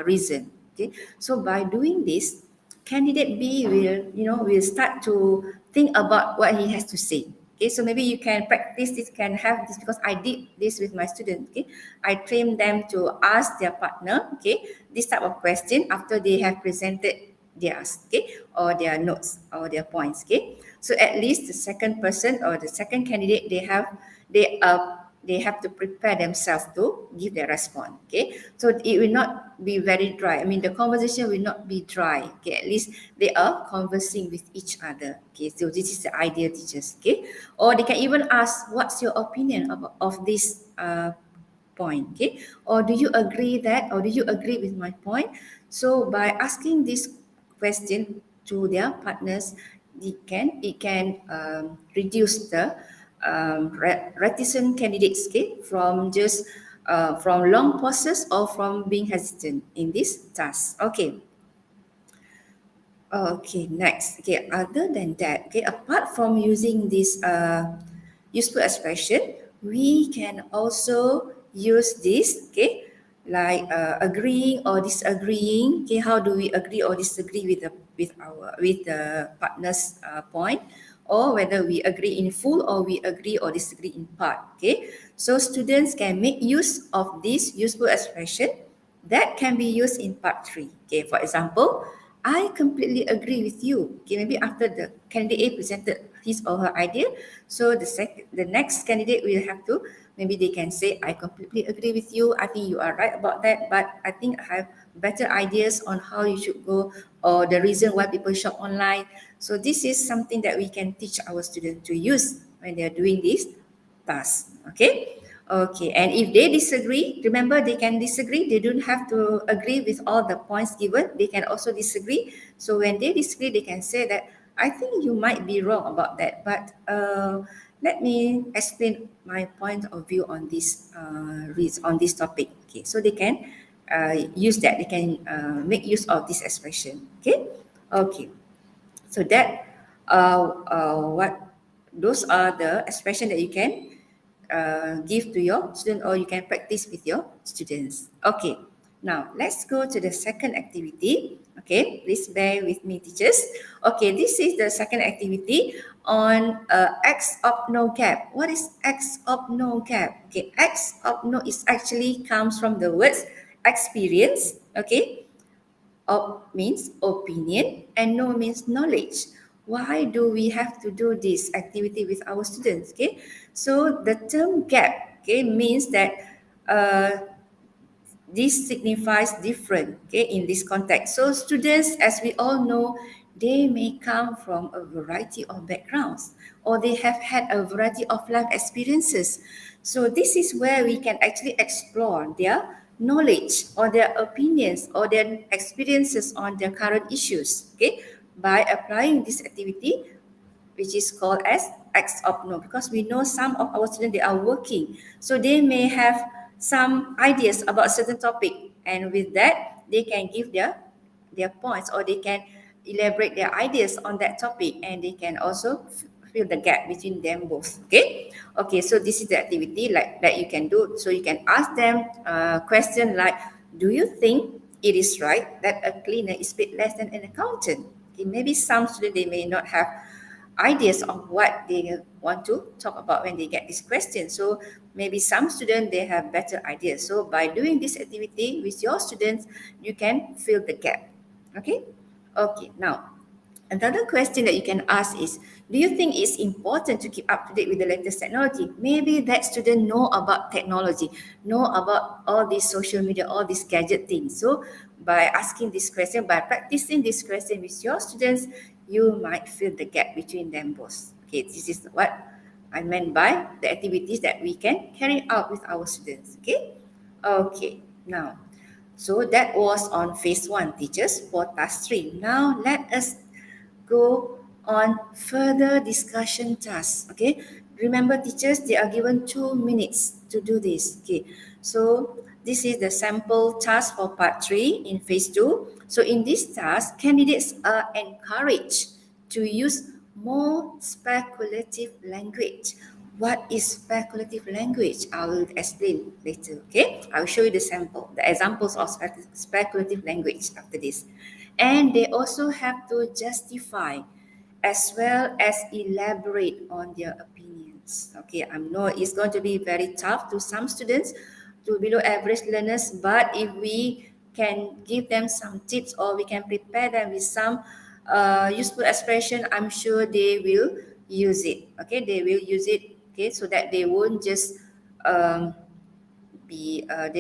reason? Okay, so by doing this, candidate B will start to think about what he has to say. Okay, so maybe you can practice this, can have this, because I did this with my students. Okay, I trained them to ask their partner, okay, this type of question after they have presented theirs, okay, or their notes or their points. Okay, so at least the second person or the second candidate, they have to prepare themselves to give their response. Okay, so it will not be very dry. I mean, the conversation will not be dry. Okay, at least they are conversing with each other. Okay, so this is the idea, teachers. Okay, or they can even ask, what's your opinion of this point? Okay, or do you agree that, or do you agree with my point? So by asking this question to their partners, it can reduce the reticent candidates, okay, from just from long pauses or from being hesitant in this task. Okay. Okay, next. Okay, other than that, okay, apart from using this useful expression, we can also use this, okay, like agreeing or disagreeing. Okay, how do we agree or disagree with the partner's point, or whether we agree in full or we agree or disagree in part. Okay, so students can make use of this useful expression that can be used in part 3. Okay, for example, I completely agree with you. Okay, maybe after the candidate A presented his or her idea, so the next candidate will have to, maybe they can say, I completely agree with you. I think you are right about that, but I think I have better ideas on how you should go, or the reason why people shop online. So this is something that we can teach our students to use when they are doing this task. Okay. Okay, and if they disagree, remember they can disagree. They don't have to agree with all the points given. They can also disagree. So when they disagree, they can say that, I think you might be wrong about that, but let me explain my point of view on this topic. Okay, so they can use that. They can make use of this expression. Okay, okay. So that what those are the expression that you can give to your student, or you can practice with your students. Okay, now let's go to the second activity. Okay, please bear with me, teachers. Okay, this is the second activity on X of no gap. What is X of no gap? Okay, X of no is actually comes from the words experience. Okay, op means opinion and no means knowledge. Why do we have to do this activity with our students? Okay, so the term gap, okay, means that uh, this signifies different, okay, in this context. So students, as we all know, they may come from a variety of backgrounds, or they have had a variety of life experiences. So this is where we can actually explore their knowledge or their opinions or their experiences on their current issues, okay, by applying this activity, which is called as X of no, because we know some of our students, they are working, so they may have some ideas about a certain topic, and with that they can give their points, or they can elaborate their ideas on that topic, and they can also fill the gap between them both. Okay, okay, so this is the activity like that you can do. So you can ask them a question like, do you think it is right that a cleaner is paid less than an accountant? Okay, maybe some students, they may not have ideas of what they want to talk about when they get this question. So maybe some students, they have better ideas. So by doing this activity with your students, you can fill the gap. Okay, okay, now another question that you can ask is, do you think it's important to keep up to date with the latest technology? Maybe that student know about technology, know about all these social media, all these gadget things. So by asking this question, by practicing this question with your students, you might fill the gap between them both. Okay, this is what I meant by the activities that we can carry out with our students. Okay, okay, now so that was on phase 1, teachers, for task 3. Now let us go on further discussion tasks. Okay, remember, teachers, they are given 2 minutes to do this. Okay, so this is the sample task for part 3 in phase 2. So in this task, candidates are encouraged to use more speculative language. What is speculative language? I will explain later. Okay, I will show you the examples of speculative language after this. And they also have to justify as well as elaborate on their opinions. Okay, I know it's going to be very tough to some students, to below average learners, but if we can give them some tips, or we can prepare them with some useful expression, I'm sure they will use it. Okay, they will use it, okay, so that they won't just there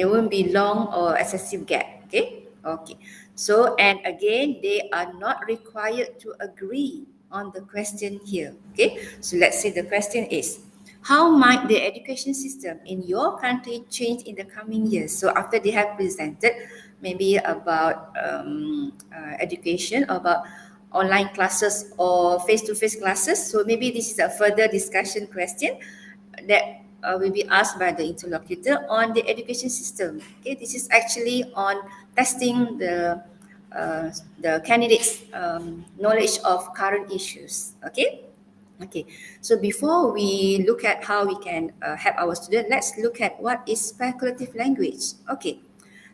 won't be long or excessive gap. Okay, okay. So, and again, they are not required to agree on the question here. Okay, so let's say the question is, how might the education system in your country change in the coming years? So after they have presented maybe about education, about online classes or face-to-face classes, so maybe this is a further discussion question that will be asked by the interlocutor on the education system. Okay, this is actually on testing the candidates' knowledge of current issues. Okay. Okay, so before we look at how we can help our student, let's look at what is speculative language. Okay,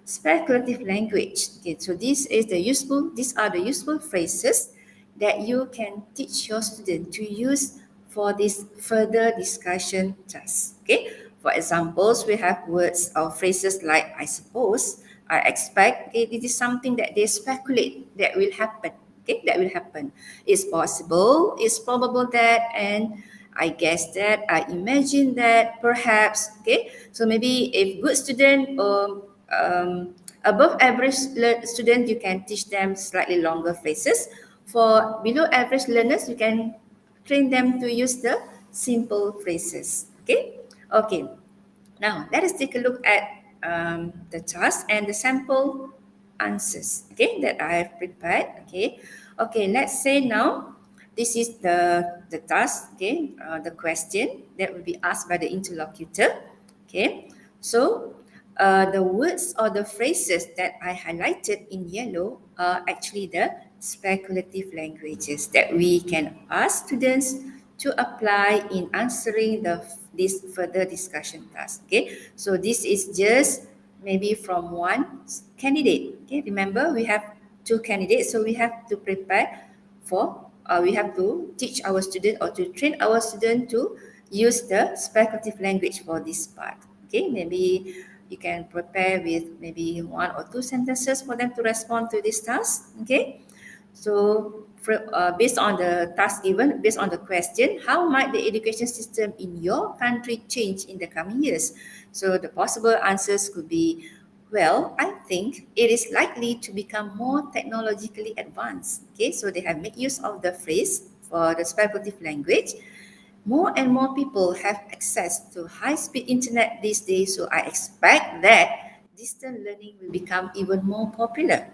speculative language. Okay, so these are the useful phrases that you can teach your student to use for this further discussion task. Okay, for examples, we have words or phrases like I suppose, I expect it is something that they speculate that will happen. Okay, that will happen. It's possible, it's probable that, and I guess that, I imagine that, perhaps. Okay, so maybe if good student or above average student, you can teach them slightly longer phrases. For below average learners, you can train them to use the simple phrases. Okay, okay. Now, let us take a look at the task and the sample answers, okay, that I have prepared, okay. Okay, let's say now, this is the task, okay, the question that will be asked by the interlocutor, okay. So, the words or the phrases that I highlighted in yellow are actually the speculative languages that we can ask students to apply in answering this further discussion task. Okay, so this is just maybe from one candidate. Okay, remember we have two candidates, so we have to prepare for. We have to teach our student or to train our student to use the speculative language for this part. Okay, maybe you can prepare with maybe one or two sentences for them to respond to this task. Okay, so based on the task given, based on the question, how might the education system in your country change in the coming years? So the possible answers could be, well, I think it is likely to become more technologically advanced. Okay, so they have made use of the phrase for the speculative language. More and more people have access to high-speed internet these days, so I expect that distance learning will become even more popular.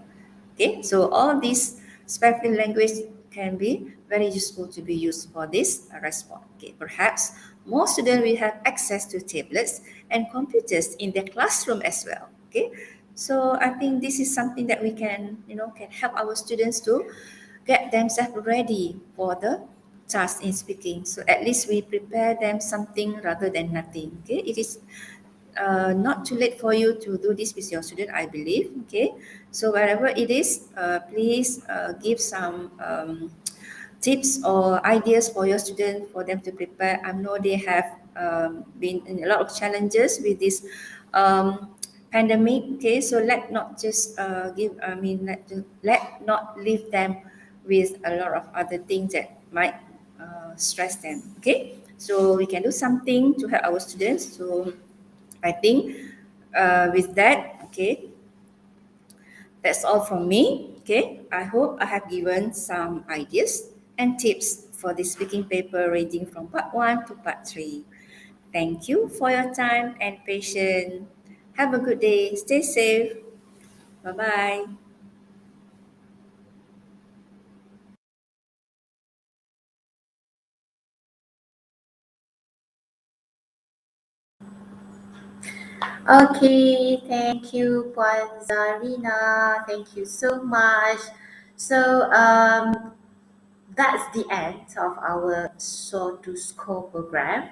Okay, so all these speculative language can be very useful to be used for this response. Okay, perhaps more students will have access to tablets and computers in their classroom as well. Okay, so I think this is something that we can, can help our students to get themselves ready for the task in speaking. So at least we prepare them something rather than nothing. Okay, it is not too late for you to do this with your student, I believe. Okay, so wherever it is, please give some tips or ideas for your student for them to prepare. I know they have been in a lot of challenges with this pandemic. Okay, so let not just let not leave them with a lot of other things that might stress them. Okay, so we can do something to help our students. So I think with that, okay, that's all from me. Okay, I hope I have given some ideas and tips for this speaking paper ranging from part 1 to part 3. Thank you for your time and patience. Have a good day. Stay safe. Bye bye. Okay, thank you, Puan Zarina. Thank you so much. So, that's the end of our Soar to Score program.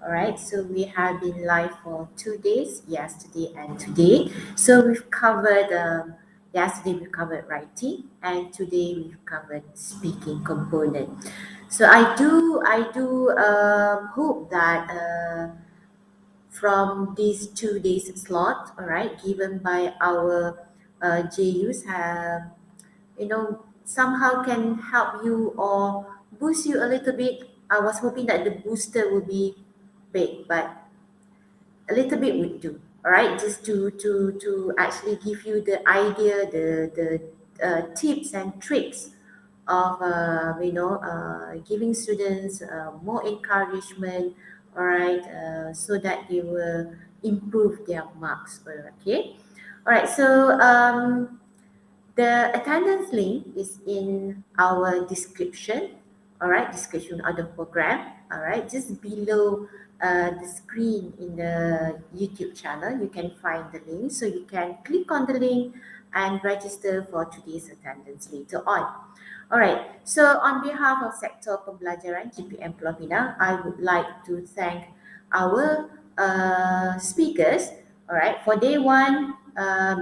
All right, so we have been live for 2 days, yesterday and today. So we've covered, yesterday we covered writing, and today we've covered speaking component. So I do hope that from these 2 days slot, all right, given by our JUs have, somehow can help you or boost you a little bit. I was hoping that the booster will be big, but a little bit would do. All right, just to actually give you the idea, the tips and tricks of giving students more encouragement. All right, so that they will improve their marks. Okay, all right. So the attendance link is in our description, all right, description of the program, all right, just below the screen in the YouTube channel. You can find the link, so you can click on the link and register for today's attendance later on. All right, so on behalf of Sektor Pembelajaran GPM Pulau Pinang, I would like to thank our speakers, all right, for day one,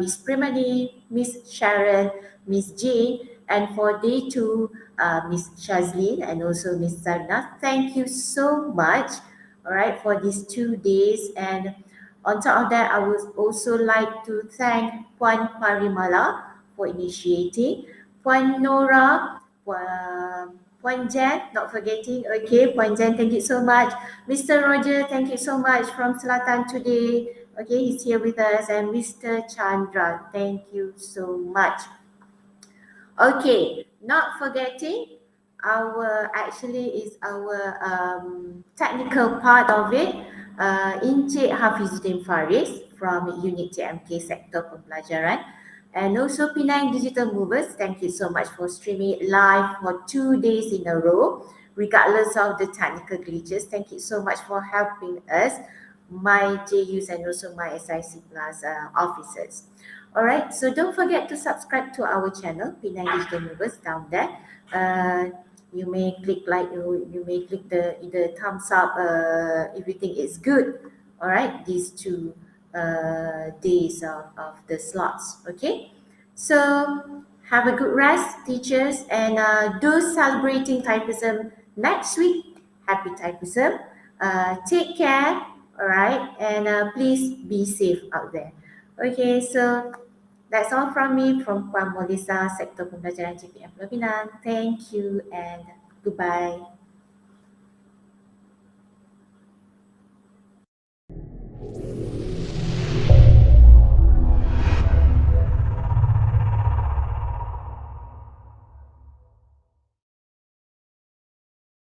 Miss Primani, Miss Sharon, Miss Jane, and for day two, Miss Shazlin and also Miss Zarna. Thank you so much, all right, for these 2 days. And On top of that, I would also like to thank Puan Parimala for initiating, Puan Nora, Puan Jen, not forgetting, okay, Puan Jen, thank you so much. Mr. Roger, thank you so much from Selatan today. Okay, he's here with us. And Mr. Chandra, thank you so much. Okay, not forgetting our technical part of it, Encik Hafizuddin Faris from Unit TMK Sektor Pembelajaran, and also Pinang Digital Movers. Thank you so much for streaming it live for 2 days in a row, regardless of the technical glitches. Thank you so much for helping us, my JUs and also my SIC Plus officers. Alright, so don't forget to subscribe to our channel, Pinang Digital Movers, down there. You may click like, you may click the thumbs up if you think it's good. Alright, these 2 days of the slots. Okay, so have a good rest, teachers, and those celebrating typism next week, happy typism. Take care, alright, and please be safe out there. Okay, so that's all from me, from Puan Molisa, Sektor Pembelajaran JPM Pulau Pinang. Thank you and goodbye.